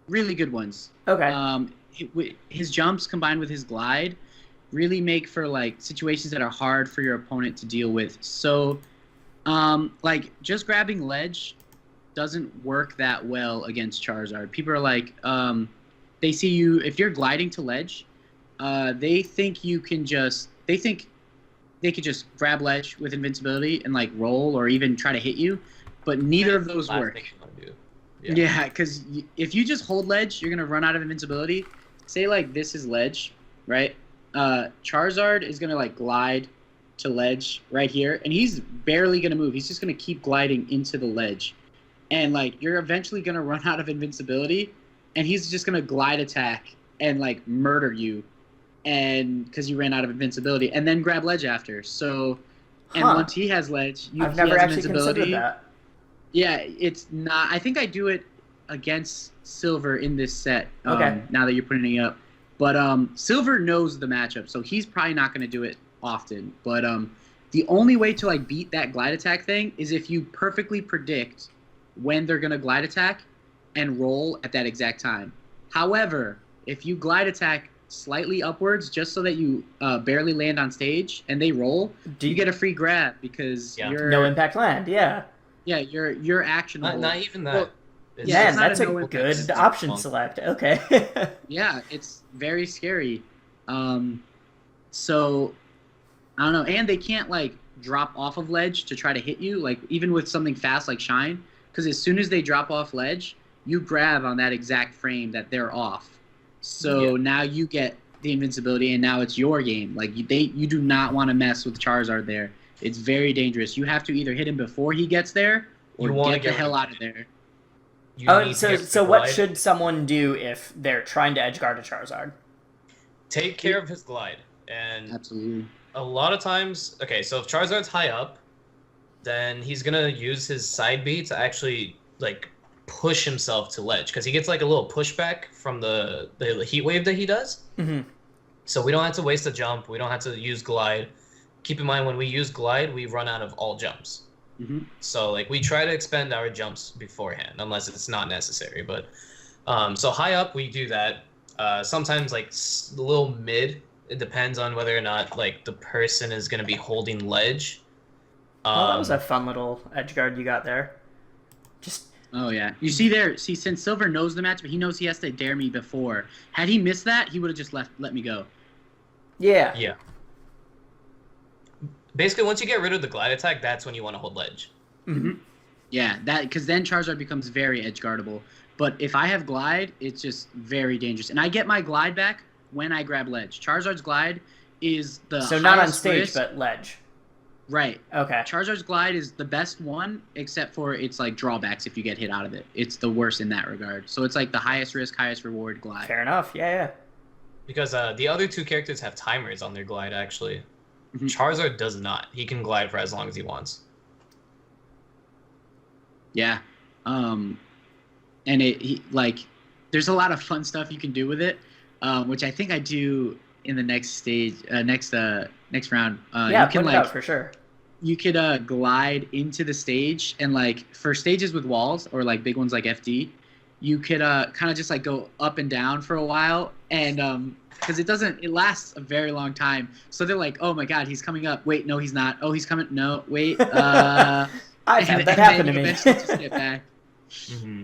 really good ones. Okay. His jumps combined with his glide really make for like situations that are hard for your opponent to deal with. So, like just grabbing ledge doesn't work that well against Charizard. People are like, they see you if you're gliding to ledge, they think they could just grab ledge with invincibility and like roll or even try to hit you, but neither of those work. Yeah, because if you just hold ledge, you're gonna run out of invincibility. Say like this is ledge, right? Charizard is gonna like glide to ledge right here, and he's barely gonna move. He's just gonna keep gliding into the ledge, and like you're eventually gonna run out of invincibility, and he's just gonna glide attack and like murder you, and because you ran out of invincibility, and then grab ledge after. So, and once he has ledge, I've never actually considered that. Yeah, it's not. I think I do it against Silver in this set. Okay. Now that you're putting it up, but Silver knows the matchup, so he's probably not going to do it often. But the only way to like beat that glide attack thing is if you perfectly predict when they're going to glide attack and roll at that exact time. However, if you glide attack slightly upwards just so that you barely land on stage and they roll, you get a free grab because you're no impact land. Yeah. Yeah, you're actionable. Not even that. Well, yeah, that's a no good option select. Okay. Yeah, it's very scary. So I don't know, and they can't like drop off of ledge to try to hit you, like even with something fast like Shine, because as soon as they drop off ledge, you grab on that exact frame that they're off. So now you get the invincibility, and now it's your game. Like you do not want to mess with Charizard there. It's very dangerous. You have to either hit him before he gets there, or get the hell out of there. So what should someone do if they're trying to edgeguard a Charizard? Take care of his glide. And absolutely. A lot of times, okay, so if Charizard's high up, then he's gonna use his side B to actually like push himself to ledge, because he gets like a little pushback from the heat wave that he does. Mm-hmm. So we don't have to waste a jump. We don't have to use glide. Keep in mind, when we use glide, we run out of all jumps. Mm-hmm. So like we try to expend our jumps beforehand, unless it's not necessary. But so high up, we do that. Sometimes like a little mid. It depends on whether or not like the person is going to be holding ledge. That was a fun little edgeguard you got there. Just. Oh yeah, you see there. See, since Silver knows the match, but he knows he has to dare me before. Had he missed that, he would have just let me go. Yeah. Yeah. Basically, once you get rid of the glide attack, that's when you want to hold ledge. Mm-hmm. Yeah, because then Charizard becomes very edge guardable. But if I have glide, it's just very dangerous. And I get my glide back when I grab ledge. Charizard's glide is the so not on highest stage, risk. but ledge. Right. Okay. Charizard's glide is the best one, except for its like drawbacks if you get hit out of it. It's the worst in that regard. So it's like the highest risk, highest reward glide. Fair enough. Yeah. Because the other two characters have timers on their glide, actually. Mhm. Charizard does not. He can glide for as long as he wants. Yeah. And there's a lot of fun stuff you can do with it, which I think I do in the next stage, next round. Yeah, you can put it out for sure. You could glide into the stage, and like for stages with walls or like big ones like FD, you could kind of just like go up and down for a while, and because it lasts a very long time. So they're like, oh my god, he's coming up. Wait, no, he's not. Oh, he's coming. No, wait. I've had that happen to me. Just get back. Mm-hmm.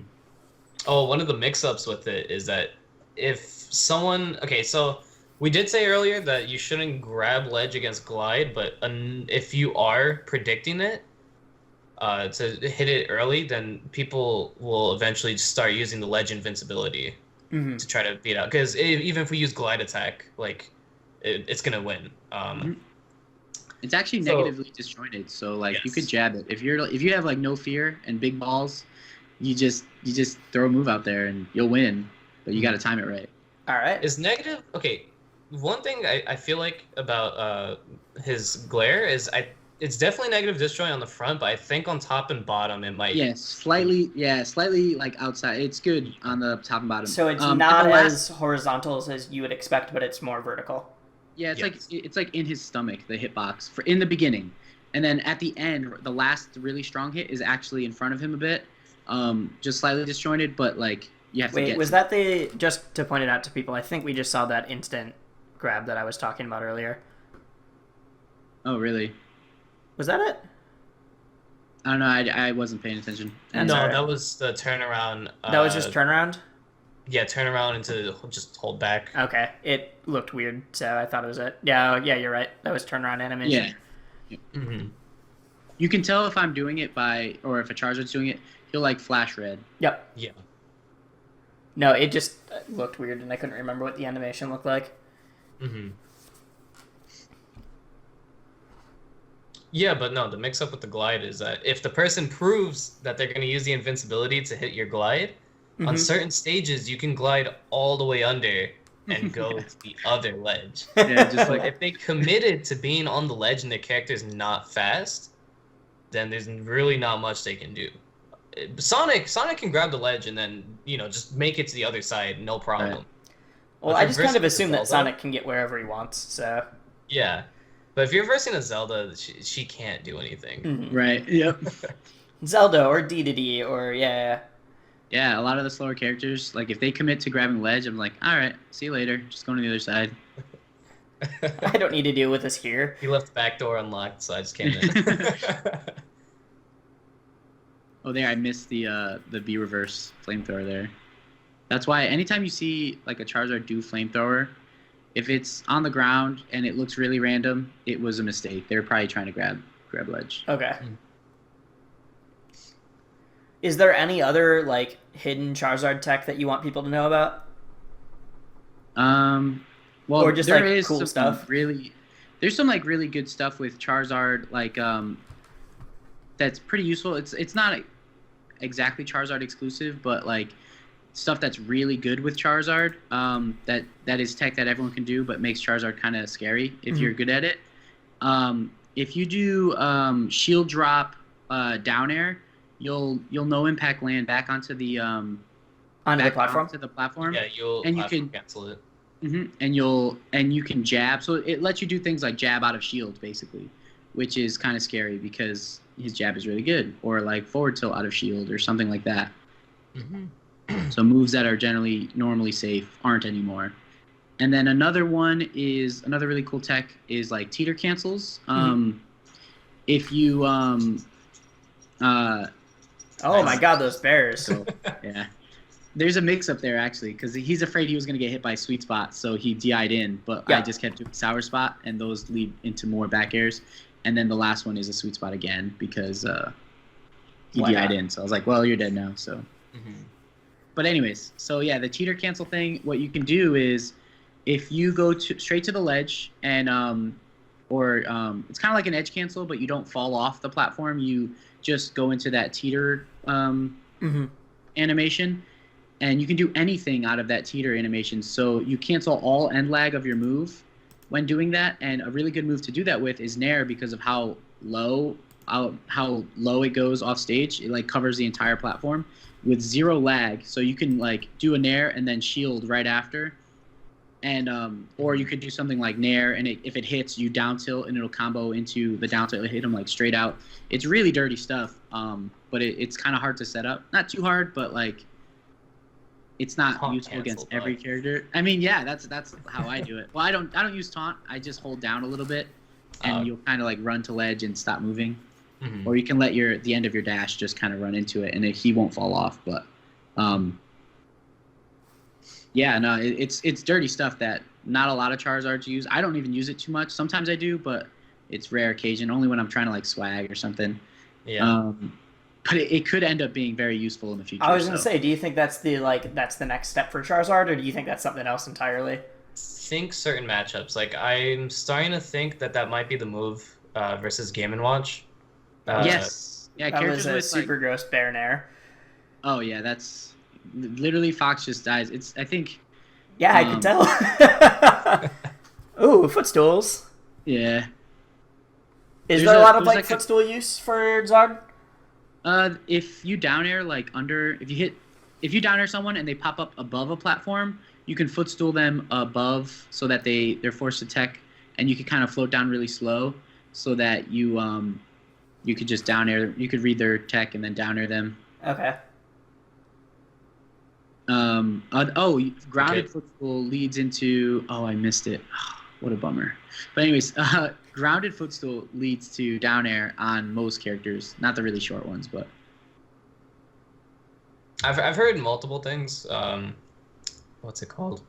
Oh, one of the mix-ups with it is that if someone... Okay, so we did say earlier that you shouldn't grab ledge against glide, but if you are predicting it to hit it early, then people will eventually start using the ledge invincibility to try to beat out. Because even if we use glide attack, like it's gonna win. It's actually negatively disjointed, so like you could jab it. If you have like no fear and big balls, you just throw a move out there and you'll win, but you got to time it right. All right. Is negative okay? One thing I feel like about his glare is it's definitely negative disjoint on the front, but I think on top and bottom it might. Slightly like outside. It's good on the top and bottom. So it's not as horizontal as you would expect, but it's more vertical. Yeah, it's like in his stomach, the hitbox for in the beginning, and then at the end, the last really strong hit is actually in front of him a bit, just slightly disjointed, but like you have to get. Wait, was that just to point it out to people? I think we just saw that instant grab that I was talking about earlier. Oh, really? Was that it? I don't know. I wasn't paying attention. No, that was the turnaround. That was just turnaround? Yeah, turn around into just hold back. Okay. It looked weird, so I thought it was it. Yeah, you're right. That was turnaround animation. Yeah. Mm-hmm. You can tell if I'm doing it or if a Charizard's doing it, he'll like flash red. Yep. Yeah. No, it just looked weird, and I couldn't remember what the animation looked like. Mm-hmm. Yeah, but no, the mix-up with the glide is that if the person proves that they're going to use the invincibility to hit your glide, on certain stages you can glide all the way under and go to the other ledge. Yeah, just like if they committed to being on the ledge and their character's not fast, then there's really not much they can do. Sonic can grab the ledge and then, just make it to the other side, no problem. Right. Well, I just kind of assume that Sonic can get wherever he wants, so... Yeah. But if you're versing a Zelda, she can't do anything. Right, yep. Zelda or D or, yeah. Yeah, a lot of the slower characters, like if they commit to grabbing ledge, I'm like, all right, see you later. Just going to the other side. I don't need to deal with this here. He left the back door unlocked, so I just came in. Oh, there, I missed the B reverse flamethrower there. That's why anytime you see like a Charizard do flamethrower, if it's on the ground and it looks really random, it was a mistake. They're probably trying to grab ledge. Okay. Is there any other like hidden Charizard tech that you want people to know about? Well, or just there like is cool some stuff. There's some like really good stuff with Charizard, like that's pretty useful. It's not exactly Charizard exclusive, but like stuff that's really good with Charizard. That is tech that everyone can do, but makes Charizard kind of scary if you're good at it. If you do shield drop down air, you'll no impact land back onto the platform. Onto the platform. Yeah, you can cancel it. And you can jab, so it lets you do things like jab out of shield basically, which is kind of scary because his jab is really good, or like forward tilt out of shield or something like that. So moves that are normally safe aren't anymore. And then another really cool tech is like teeter cancels. If you oh my god, those bears. So, yeah. There's a mix-up there, actually, because he's afraid he was going to get hit by Sweet Spot, so he DI'd in, but I just kept doing Sour Spot, and those lead into more back airs. And then the last one is a Sweet Spot again, because he DI'd in. So I was like, well, you're dead now, so... But anyways, so yeah, the cheater cancel thing, what you can do is, if you go straight to the ledge, and or it's kind of like an edge cancel, but you don't fall off the platform. You just go into that teeter animation, and you can do anything out of that teeter animation. So you cancel all end lag of your move when doing that, and a really good move to do that with is Nair because of how low it goes off stage. It like covers the entire platform with 0 lag, so you can like do a Nair and then shield right after. And or you could do something like Nair, and if it hits, you down tilt, and it'll combo into the down tilt. It'll hit them like straight out. It's really dirty stuff, but it's kind of hard to set up. Not too hard, but like it's not Taunt useful against cancel, every character. I mean, yeah, that's how I do it. Well, I don't use taunt. I just hold down a little bit, and you'll kind of like run to ledge and stop moving, or you can let the end of your dash just kind of run into it, and he won't fall off. But yeah, no, it's dirty stuff that not a lot of Charizards use. I don't even use it too much. Sometimes I do, but it's rare occasion. Only when I'm trying to like swag or something. Yeah. But it could end up being very useful in the future. I was gonna say, do you think that's the next step for Charizard, or do you think that's something else entirely? Think certain matchups. Like I'm starting to think that might be the move versus Game and Watch. Yes. Yeah, that characters was a with super gross Baron Air. Oh yeah, that's literally Fox just dies. It's I think. Yeah, I could tell. Ooh, footstools. Yeah. Is there a lot of like footstool use for Zard? If you down air if you down air someone and they pop up above a platform, you can footstool them above so that they're forced to tech, and you can kind of float down really slow so that you could just down air. You could read their tech and then down air them. Okay. Grounded footstool leads into. Oh, I missed it. What a bummer. But anyways, grounded footstool leads to down air on most characters, not the really short ones, but. I've heard multiple things. What's it called?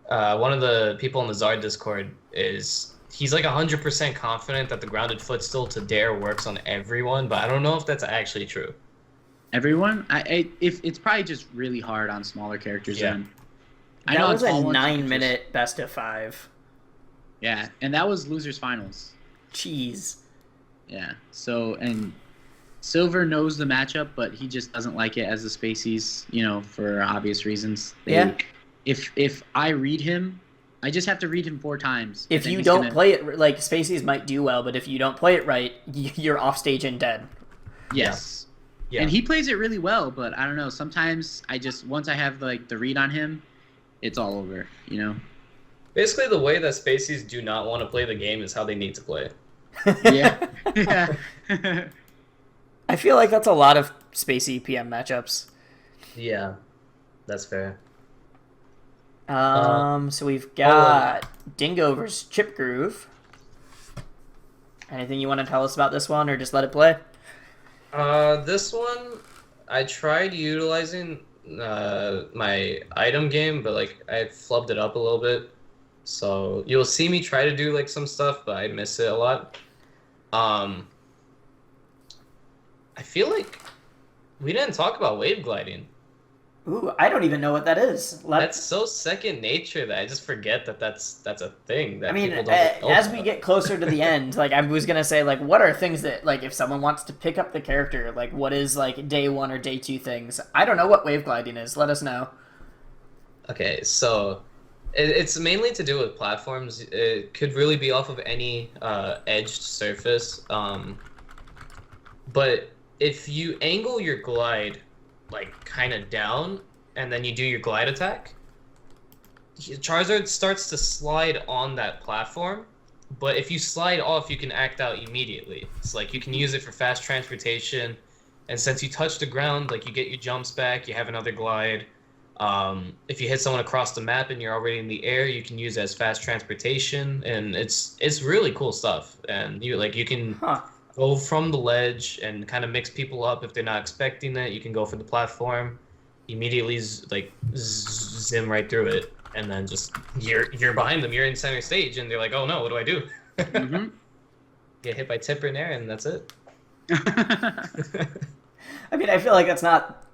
One of the people in the Zard Discord he's like 100% confident that the grounded footstool to dare works on everyone, but I don't know if that's actually true. Everyone? If it's probably just really hard on smaller characters. Yeah. Then. I know it was a 9-minute best of 5. Yeah, and that was losers finals. Jeez. Yeah. So and Silver knows the matchup, but he just doesn't like it as the Spaceys, for obvious reasons. Yeah. If I read him, I just have to read him 4 times. If you don't play it like Spaceys might do well, but if you don't play it right, you're off stage and dead. Yes. Yeah. And he plays it really well, but I don't know. Sometimes once I have like the read on him, it's all over. Basically, the way that Spaceys do not want to play the game is how they need to play it. Yeah. Yeah. I feel like that's a lot of Spacey PM matchups. Yeah, that's fair. So we've got Dingo versus Chip Groove. Anything you want to tell us about this one, or just let it play? This one, I tried utilizing my item game, but like I flubbed it up a little bit. So you'll see me try to do like some stuff, but I miss it a lot. I feel like we didn't talk about wave gliding. Ooh, I don't even know what that is. That's so second nature that I just forget that's a thing that people don't know as about. we get closer to the end, like I was gonna say, like what are things that like if someone wants to pick up the character, like what is like day 1 or day 2 things? I don't know what wave gliding is. Let us know. Okay, so it's mainly to do with platforms. It could really be off of any edged surface. But if you angle your glide like kind of down and then you do your glide attack, Charizard starts to slide on that platform, but if you slide off you can act out immediately. It's like you can use it for fast transportation, and since you touch the ground, like you get your jumps back, you have another glide. If you hit someone across the map and you're already in the air, you can use it as fast transportation, and it's really cool stuff. And you can go from the ledge and kind of mix people up if they're not expecting it. You can go for the platform, immediately zim right through it, and then just you're behind them. You're in center stage, and they're like, "Oh no, what do I do?" Mm-hmm. Get hit by Tipper in there, and that's it. I mean, I feel like that's not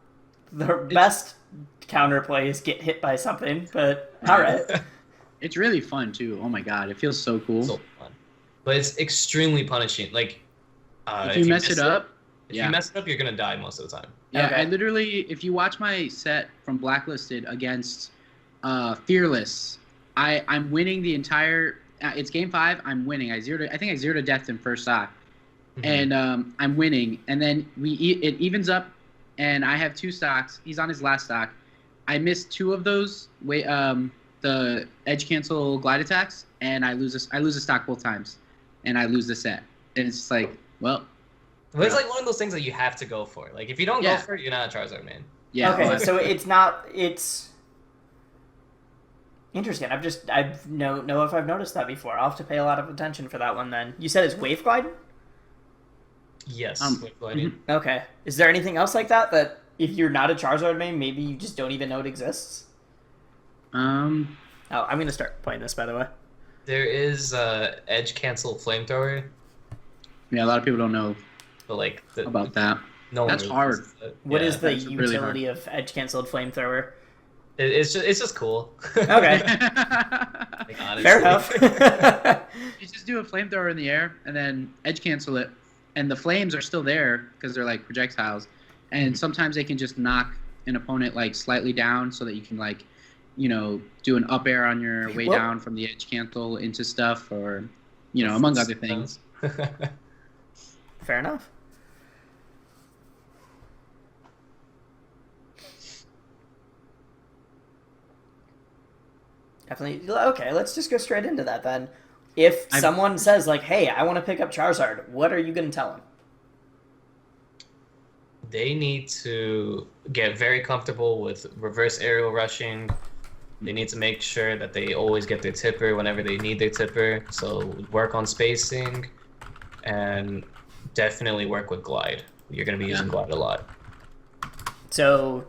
the best counterplay is get hit by something, but all right. It's really fun too. Oh my god, it feels so cool. So fun. but it's extremely punishing. Like, If you mess it up, if you mess it up, you're gonna die most of the time. Yeah, Okay. I literally, if you watch my set from Blacklisted against Fearless, I'm winning the entire. It's game 5. I'm winning. I think I zeroed to death in first stock, and I'm winning. And then it evens up, and I have 2 stocks. He's on his last stock. I missed 2 of those. The edge cancel glide attacks, and I lose a stock both times, and I lose the set. And it's just like, well. But it's like one of those things that you have to go for. Like, if you don't go for it, you're not a Charizard man. Yeah. Okay, so it's interesting. I don't know if I've noticed that before. I'll have to pay a lot of attention for that one then. You said it's Wave Glide? Yes. Okay. Is there anything else like that if you're not a Charizard main, maybe you just don't even know it exists? Oh, I'm gonna start playing this, by the way. There is edge cancel flamethrower. Yeah, a lot of people don't know. But like about that. No, that's hard. What is the utility of edge canceled flamethrower? It's just cool. Okay. Like, fair enough. You just do a flamethrower in the air and then edge cancel it, and the flames are still there because they're like projectiles, and sometimes they can just knock an opponent like slightly down so that you can like, do an up air on your way down from the edge cancel into stuff, or among other things. Fair enough. Definitely. Okay, let's just go straight into that then. If someone says, like, hey, I want to pick up Charizard, what are you going to tell them? They need to get very comfortable with reverse aerial rushing. They need to make sure that they always get their tipper whenever they need their tipper. So work on spacing and definitely work with glide. You're going to be using glide a lot. So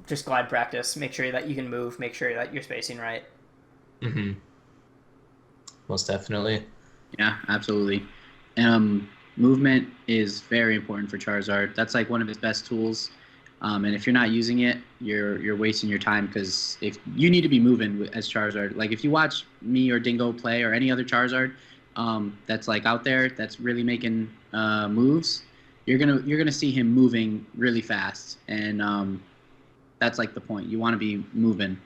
just glide practice. Make sure that you can move. Make sure that you're spacing right. Most definitely. Yeah, absolutely. Movement is very important for Charizard. That's like one of his best tools. And if you're not using it, you're wasting your time, because if you need to be moving as Charizard. Like if you watch me or Dingo play or any other Charizard that's like out there that's really making moves, you're gonna see him moving really fast, and that's like the point. You want to be moving.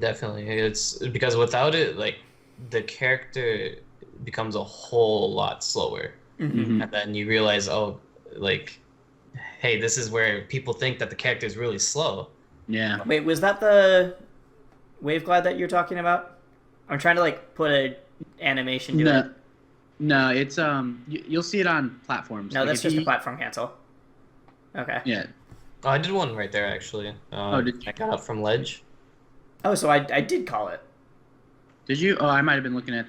Definitely, it's because without it, like the character becomes a whole lot slower, and then you realize, oh, like, hey, this is where people think that the character is really slow. Yeah. Wait, was that the Wave Glide that you're talking about? I'm trying to like put a animation to it. No, it's you'll see it on platforms. No, like that's just a platform cancel. Okay. Yeah. Oh, I did one right there actually. I got up from ledge. Oh, so I did call it. Did you? Oh, I might have been looking at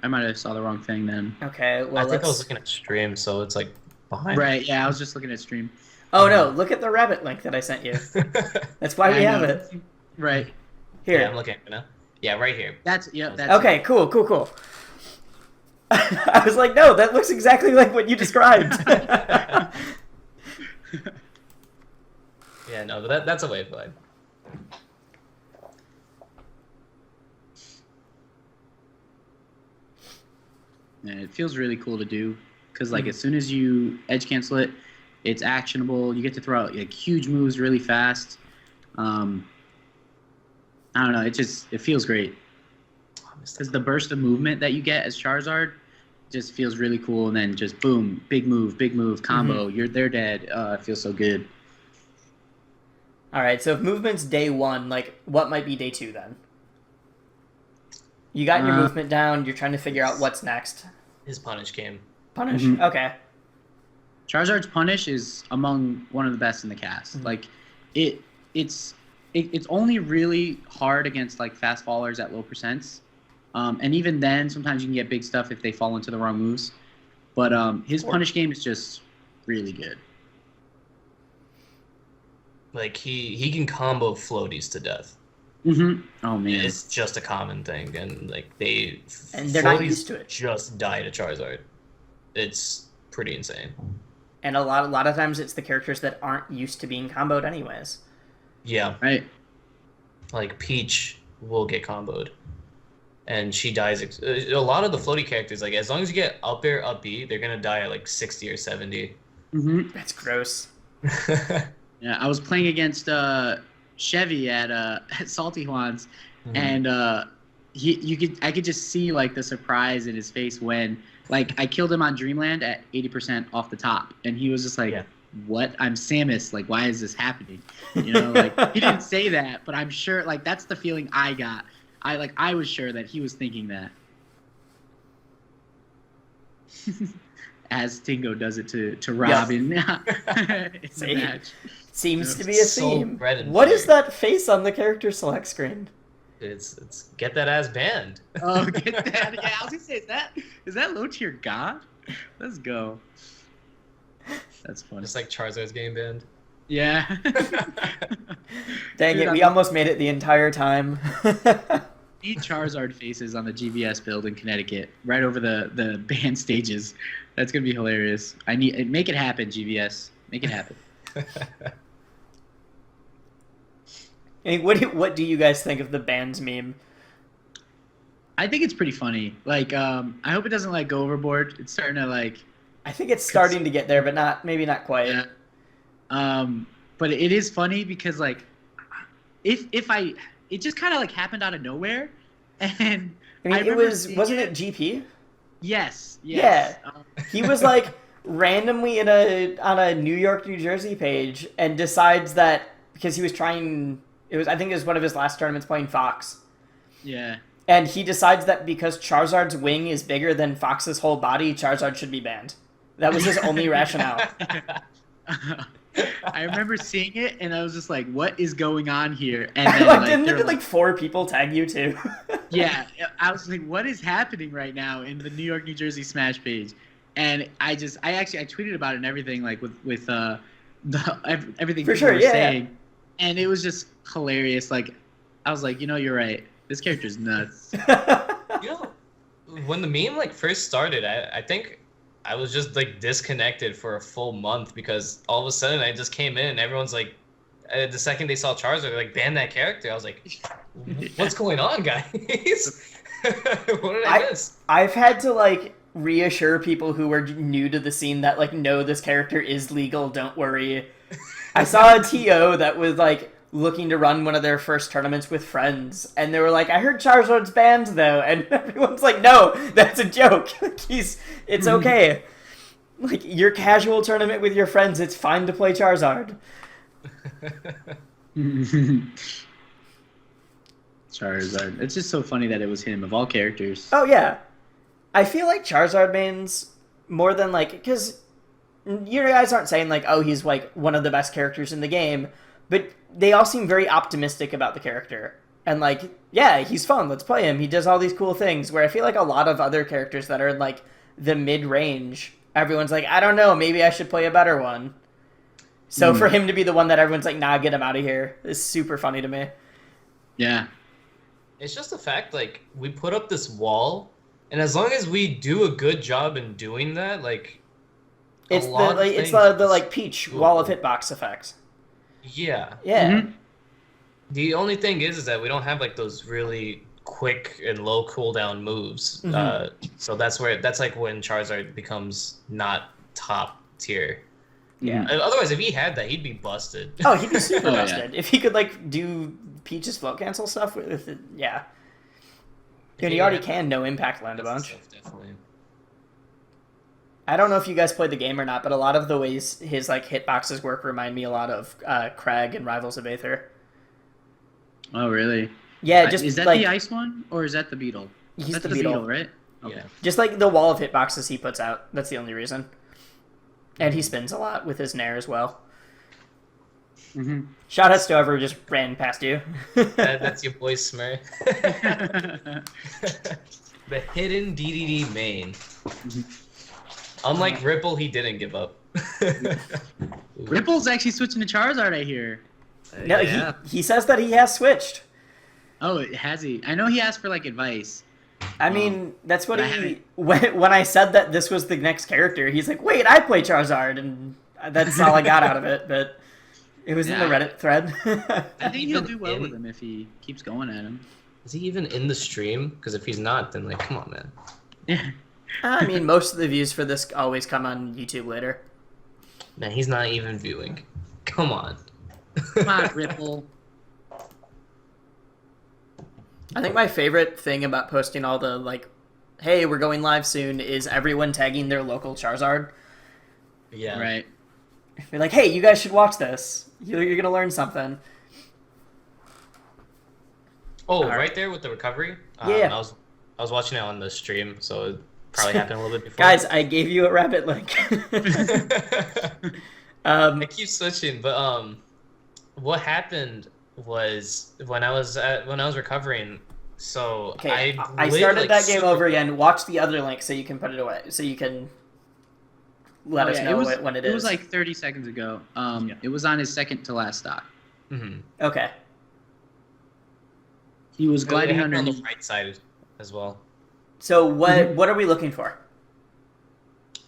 I might have saw the wrong thing then. Okay, well, I think I was looking at stream, so it's like behind. Right, yeah, I was just looking at stream. Oh no, look at the rabbit link that I sent you. That's why we have it. Right. Here. Yeah, I'm looking at it now. Yeah, right here. That's okay, cool. I was like, no, that looks exactly like what you described. Yeah, no, but that's a Wave Glide. And it feels really cool to do, because like as soon as you edge cancel it, it's actionable. You get to throw out like huge moves really fast. I don't know. It feels great. Because the burst of movement that you get as Charizard just feels really cool, and then just boom, big move, combo. They're dead. It feels so good. All right, so if movement's day 1, like what might be day 2 then? You got your movement down. You're trying to figure out what's next. His punish game. Punish. Okay. Charizard's punish is among one of the best in the cast. Like, it's only really hard against like fast fallers at low percents, and even then, sometimes you can get big stuff if they fall into the wrong moves. But his punish game is just really good. Like he can combo floaties to death. Oh man, it's just a common thing, and like they're not used to it. Just die to Charizard. It's pretty insane. And a lot of times it's the characters that aren't used to being comboed anyways. Yeah. Right. Like Peach will get comboed. and she dies. A lot of the floaty characters, like as long as you get up air, up B, they're gonna die at like 60 or 70. That's gross. Yeah, I was playing against Chevy at Salty Juan's, and I could just see like the surprise in his face when like I killed him on Dreamland at 80% off the top, and he was just like, "What? I'm Samus. Like, why is this happening?" You know, like he didn't say that, but I'm sure like that's the feeling I got. I was sure that he was thinking that. As Dingo does it to Rob in the match. Seems to be a theme. So what is that face on the character select screen? It's get that ass banned. Oh, get that! Yeah, I was gonna say, is that low tier god? Let's go. That's funny. Just like Charizard's game banned. Yeah. Dang it! We almost made it the entire time. Need Charizard faces on the GVS build in Connecticut, right over the band stages. That's gonna be hilarious. Make it happen, GVS. Make it happen. Hey, what do you guys think of the bands meme? I think it's pretty funny. Like, I hope it doesn't like go overboard. It's starting to like. I think it's starting to get there, but maybe not quite. Yeah. But it is funny because like, it just kind of like happened out of nowhere, and I mean, wasn't it GP? Yes. Yeah. He was like randomly on a New York, New Jersey page and decides that because he was trying. I think it was one of his last tournaments playing Fox. Yeah. And he decides that because Charizard's wing is bigger than Fox's whole body, Charizard should be banned. That was his only rationale. I remember seeing it, and I was just like, "What is going on here?" And then, didn't like 4 people tag you too? Yeah, I was like, "What is happening right now?" in the New York, New Jersey Smash page, and I tweeted about it and everything, like with everything For people sure, were yeah, saying, and it was just hilarious. Like, I was like, you're right. This character's nuts. When the meme like first started, I think I was just like disconnected for a full month because all of a sudden I just came in and everyone's like, the second they saw Charizard, they're like, ban that character. I was like, what's going on, guys? What did I miss? I've had to like reassure people who were new to the scene that like, no, this character is legal. Don't worry. I saw a TO that was like looking to run one of their first tournaments with friends, and they were like, I heard Charizard's banned though, and everyone's like, no, that's a joke. It's okay. Like, your casual tournament with your friends, it's fine to play Charizard. Charizard. It's just so funny that it was him of all characters. Oh yeah. I feel like Charizard mains more than like, because you guys aren't saying like, oh, he's like one of the best characters in the game, but they all seem very optimistic about the character. And like, yeah, he's fun, let's play him. He does all these cool things. Where I feel like a lot of other characters that are in like the mid-range, everyone's like, I don't know, maybe I should play a better one. So for him to be the one that everyone's like, nah, get him out of here, is super funny to me. Yeah. It's just the fact, like, we put up this wall, and as long as we do a good job in doing that, like, it's the like Peach wall of hitbox effects. Yeah. Yeah. Mm-hmm. The only thing is that we don't have like those really quick and low cooldown moves. So that's like when Charizard becomes not top tier. Yeah. Otherwise, if he had that, he'd be busted. Oh, he'd be super yeah. busted if he could like do Peach's float cancel stuff with it. Yeah. And he already can no impact land a bunch. Definitely. I don't know if you guys played the game or not, but a lot of the ways his like hitboxes work remind me a lot of Crag and Rivals of Aether. Oh, really? Yeah, just is that like, the ice one or is that the beetle? He's That's the beetle, right? Okay. Yeah. Just like the wall of hitboxes he puts out. That's the only reason. And he spins a lot with his Nair as well. Mm-hmm. Shoutouts to whoever just ran past you. That's your boy Smurf. The hidden DDD main. Unlike Ripple, he didn't give up. Ripple's actually switching to Charizard, I hear. No, Yeah. he says that he has switched. Oh, has he? I know he asked for like advice. I mean, that's what but he... When I said that this was the next character, he's like, wait, I play Charizard, and that's all I got out of it, but it was in the Reddit thread. I think he'll do well with him if he keeps going at him. Is he even in the stream? Because if he's not, then like, come on, man. Yeah. I mean, most of the views for this always come on YouTube later. Man, he's not even viewing. Come on. Come on, Ripple. I think my favorite thing about posting all the, like, hey, we're going live soon, is everyone tagging their local Charizard. Yeah. Right. Be like, hey, you guys should watch this. You're going to learn something. Oh, All right there with the recovery? Yeah. I was watching it on the stream, so it probably happened a little bit before. Guys, I gave you a rabbit link. I keep switching, but what happened was when I was recovering, so Okay, I lit, started like, that game super- over again. Watch the other link so you can put it away. So you can let us know when it is. It was like 30 seconds ago. Yeah. It was on his second to last stock. Mhm. Okay. He was It gliding happened on underneath. the right side as well. So what are we looking for?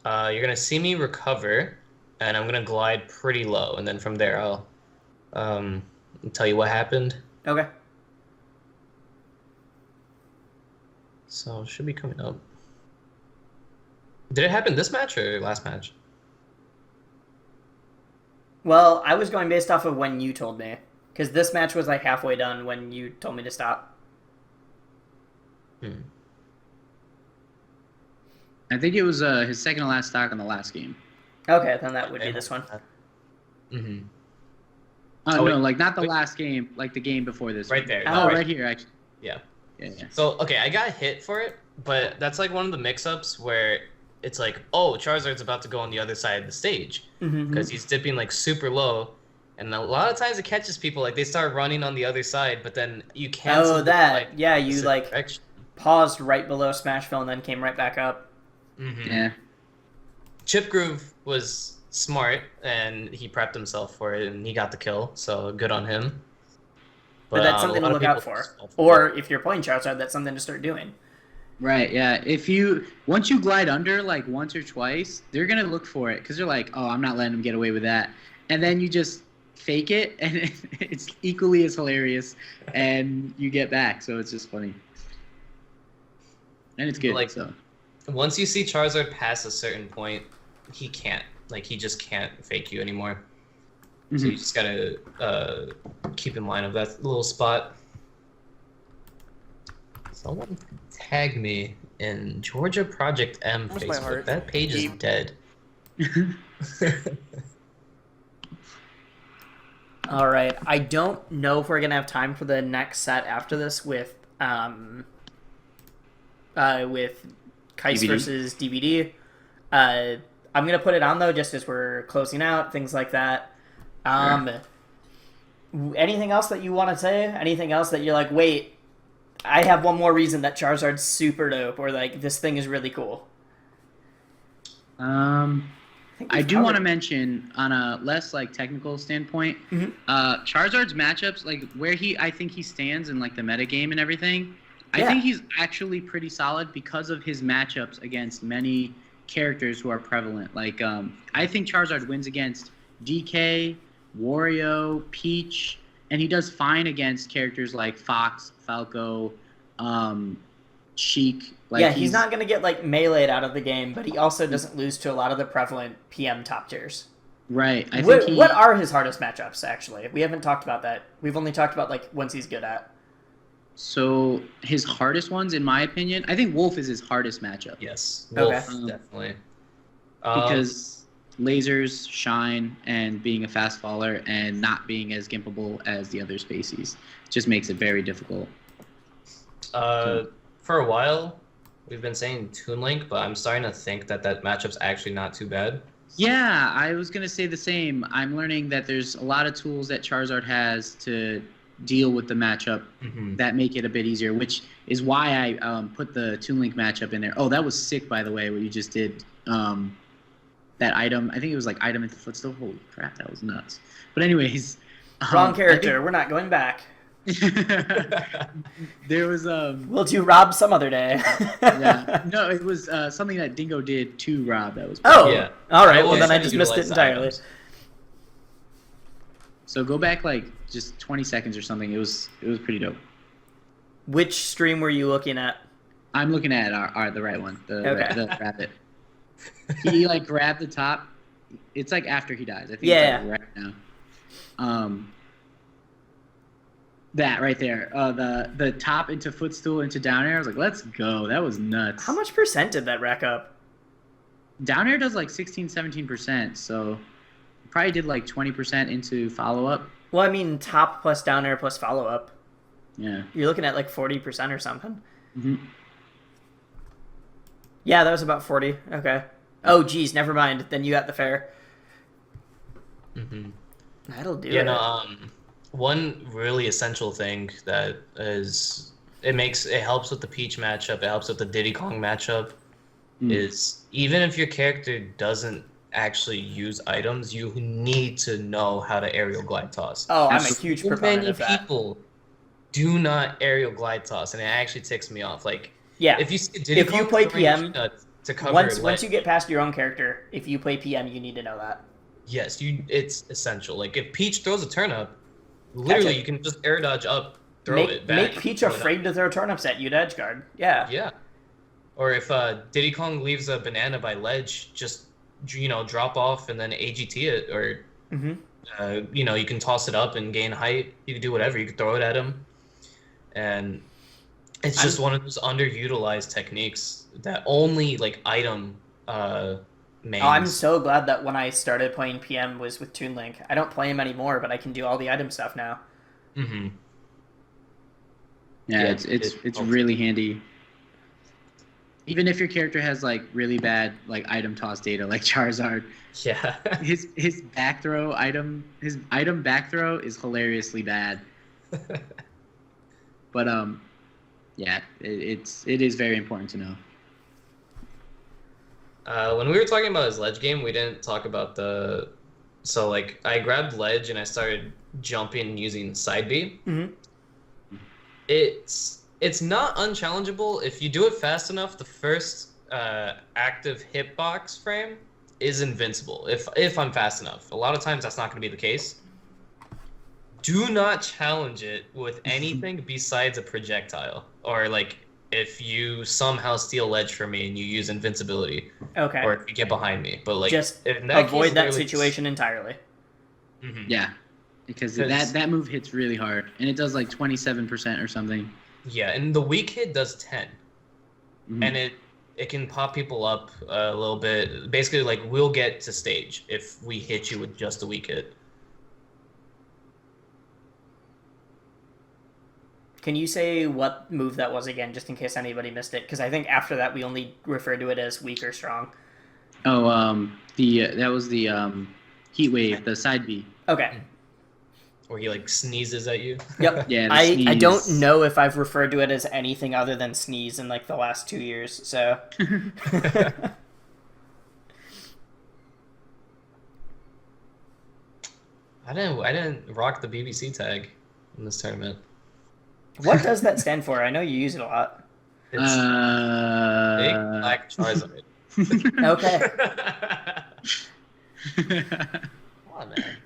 You're gonna see me recover, and I'm gonna glide pretty low, and then from there I'll tell you what happened. Okay. So it should be coming up. Did it happen this match or last match? Well, I was going based off of when you told me. Because this match was like halfway done when you told me to stop. I think it was his second to last stock on the last game. Okay, then that would be this one. Mm-hmm. No, wait, like not the wait. last game, like the game before this. Right one. there. Oh, Right. right here, actually. Yeah. Yeah. So, okay, I got hit for it, but that's like one of the mix-ups where it's like, oh, Charizard's about to go on the other side of the stage because he's dipping like super low, and a lot of times it catches people, like they start running on the other side, but then you can't. Oh, that. Yeah, you like direction. paused right below Smashville and then came right back up. Mm-hmm. Yeah. Chip Groove was smart, and he prepped himself for it, and he got the kill, so good on him. But that's a something to lot of look out people for. fall it. Or if you're playing Charizard, that's something to start doing. Right. Yeah. Once you glide under like once or twice, they're gonna look for it because they're like, oh, I'm not letting him get away with that, and then you just fake it, and it's equally as hilarious, and you get back. So it's just funny, and it's good. Like, so. Once you see Charizard pass a certain point, he just can't fake you anymore. So you just gotta keep in mind of that little spot. Someone tag me in Georgia Project M Where's my Facebook. heart? That page is dead. All right. I don't know if we're gonna have time for the next set after this with Kycse DVD. versus DVD. I'm gonna put it on though, just as we're closing out, things like that. Anything else that you want to say? Anything else that you're like, wait, I have one more reason that Charizard's super dope, or like this thing is really cool. I do want to mention on a less like technical standpoint, Charizard's matchups, like where I think he stands in like the meta game and everything. I think he's actually pretty solid because of his matchups against many characters who are prevalent. Like I think Charizard wins against DK, Wario, Peach, and he does fine against characters like Fox, Falco, Sheik. Like, yeah, he's not going to get like meleeed out of the game, but he also doesn't lose to a lot of the prevalent PM top tiers. Right. What are his hardest matchups, actually? We haven't talked about that. We've only talked about like ones he's good at. So his hardest ones, in my opinion, I think Wolf is his hardest matchup. Yes, Okay. Wolf, definitely. Because lasers, shine, and being a fast faller and not being as gimpable as the other species just makes it very difficult. For a while, we've been saying Toon Link, but I'm starting to think that matchup's actually not too bad. Yeah, I was going to say the same. I'm learning that there's a lot of tools that Charizard has to deal with the matchup that make it a bit easier, which is why I put the Toon Link matchup in there. Oh, that was sick, by the way, what you just did. That item, I think it was like item into footstool. Holy crap, that was nuts. But anyways. Wrong character. We're not going back. There was We'll do Rob some other day. yeah, no, it was something that Dingo did to Rob. That was Yeah. All right. I Well, was then I trying to just missed it utilize the entirely. items. So go back like just 20 seconds or something. It was pretty dope. Which stream were you looking at? I'm looking at the right one, the rabbit. He like grabbed the top. It's like after he dies. I think it's like right now. That right there. The top into footstool into down air. I was like, let's go. That was nuts. How much percent did that rack up? Down air does like 16, 17%. So probably did like 20% into follow up. Well, I mean, top plus down air plus follow up. Yeah. You're looking at like 40% or something. Mm-hmm. Yeah, that was about 40. Okay. Oh, geez, never mind. Then you got the fair. Mm-hmm. That'll do it. Yeah, no, one really essential thing that is it helps with the Peach matchup, it helps with the Diddy Kong matchup, is even if your character doesn't actually use items, you need to know how to aerial glide toss. Oh, I'm a huge proponent of that. Many people do not aerial glide toss, and it actually ticks me off. Like, yeah, if you play PM, to cover once you get past your own character, if you play PM, you need to know that. Yes, it's essential. Like, if Peach throws a turnip, literally you can just air dodge up, throw it back. Make Peach afraid to throw turnips at you to edge guard. Yeah. Yeah. Or if Diddy Kong leaves a banana by ledge, just drop off and then AGT it, or you can toss it up and gain height. You can do whatever. You can throw it at him, and it's just one of those underutilized techniques that only like item mains. Oh, I'm so glad that when I started playing PM was with Toon Link. I don't play him anymore, but I can do all the item stuff now. Mm-hmm. Yeah, it's really handy. Even if your character has like really bad like item toss data, like Charizard. Yeah. his back throw his item back throw is hilariously bad. But yeah, it is very important to know. When we were talking about his ledge game, we didn't talk about so like I grabbed ledge and I started jumping using side B. Mm-hmm. It's not unchallengeable if you do it fast enough. The first active hitbox frame is invincible if I'm fast enough. A lot of times that's not going to be the case. Do not challenge it with anything besides a projectile, or like if you somehow steal ledge from me and you use invincibility. Okay. Or if you get behind me, but like just avoid case, that situation entirely. Mm-hmm. Yeah, because that move hits really hard, and it does like 27% or something. Yeah, and the weak hit does 10, and it can pop people up a little bit. Basically, like we'll get to stage if we hit you with just a weak hit. Can you say what move that was again, just in case anybody missed it? Because I think after that we only referred to it as weak or strong. Oh, that was the heat wave, the side B. Okay. Where he like sneezes at you. Yep. Yeah. I don't know if I've referred to it as anything other than sneeze in like the last 2 years. So. I didn't rock the BBC tag in this tournament. What does that stand for? I know you use it a lot. It's Big Black Charizard. Okay. Come on, man.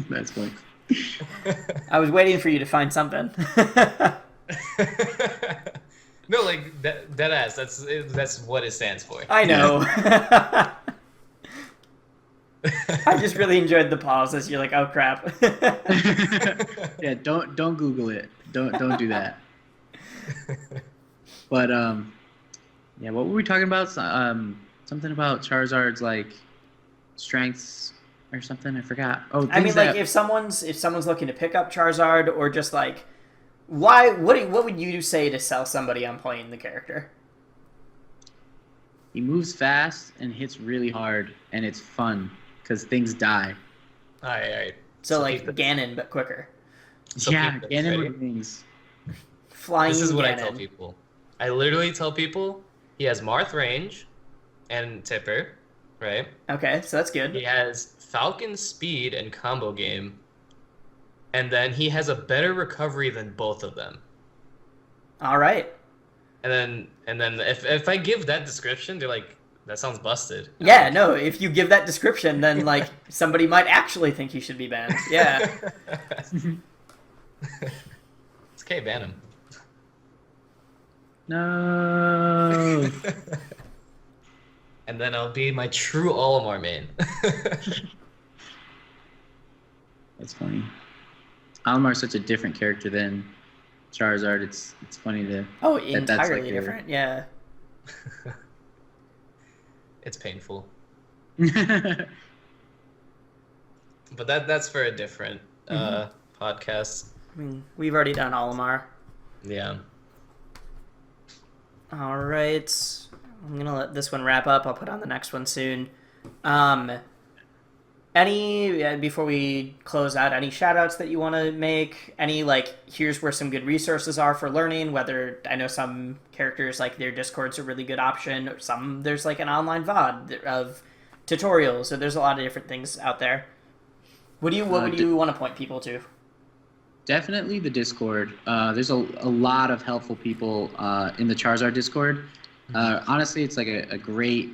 That's funny. I was waiting for you to find something. No, like that ass. That's what it stands for. I know. I just really enjoyed the pause as you're like, oh crap. Yeah, don't Google it. Don't do that. But yeah, what were we talking about? Something about Charizard's like strengths or something. I forgot. Oh, I mean, like if someone's looking to pick up Charizard, or just like, what would you say to sell somebody on playing the character? He moves fast and hits really hard, and it's fun because things die. All right. So like Ganon, but quicker. So yeah, people, Ganon ready? with wings. Flying. This is what Ganon. I tell people. I literally tell people he has Marth range and Tipper, right? Okay, so that's good. He has Falcon speed and combo game, and then he has a better recovery than both of them. All right. And then if I give that description, they're like, that sounds busted. Yeah, no, if you give that description, then like somebody might actually think he should be banned. Yeah. It's okay, ban him. No. And then I'll be my true Olimar main. That's funny. Olimar's such a different character than Charizard. It's funny to. Oh, that's entirely like different. Yeah. It's painful. But that's for a different podcast. I mean, we've already done Olimar. Yeah. All right. I'm gonna let this one wrap up. I'll put on the next one soon. Before we close out, any shout outs that you want to make? Any, like, here's where some good resources are for learning, whether I know some characters, like, their Discord's a really good option, or some, there's, like, an online VOD of tutorials, so there's a lot of different things out there. What would you want to point people to? Definitely the Discord. There's a lot of helpful people in the Charizard Discord. Honestly, it's like a great...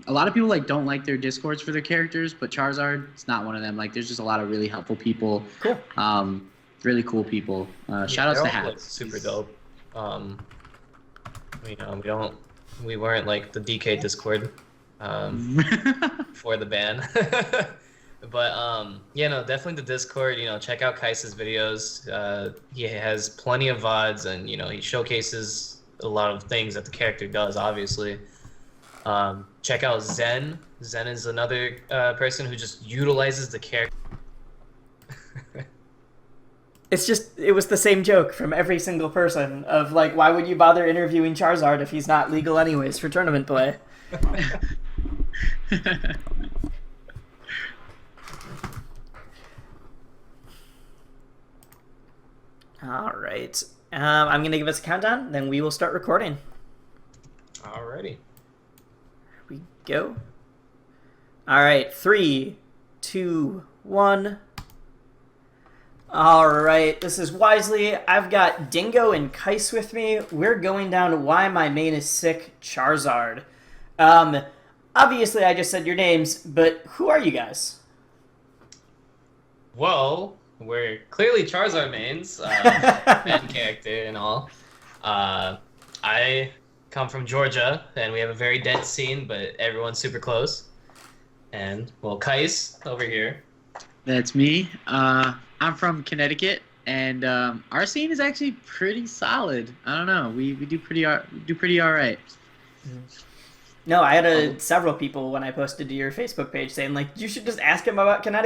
A lot of people don't like their Discords for their characters, but Charizard, it's not one of them. Like, there's just a lot of really helpful people. Cool. Really cool people. Shout outs to Hats. Super dope. We weren't like the DK Discord for the ban. But definitely the Discord. Check out Kyce's videos. He has plenty of VODs, and he showcases a lot of things that the character does. Obviously, check out Zen. Zen is another person who just utilizes the character. It was the same joke from every single person of, like, why would you bother interviewing Charizard if he's not legal anyways for tournament play? All right. I'm going to give us a countdown, then we will start recording. Alrighty. Here we go. All right. 3, 2, 1. All right. This is Wisely. I've got Dingo and Kyce with me. We're going down to why my main is sick, Charizard. Obviously, I just said your names, but who are you guys? Well, we're clearly Charizard mains, fan character and all. I come from Georgia, and we have a very dense scene, but everyone's super close. And, well, Kyce over here. That's me. I'm from Connecticut, and our scene is actually pretty solid. I don't know. We do pretty all right. No, I had several people when I posted to your Facebook page saying, like, you should just ask him about Connecticut.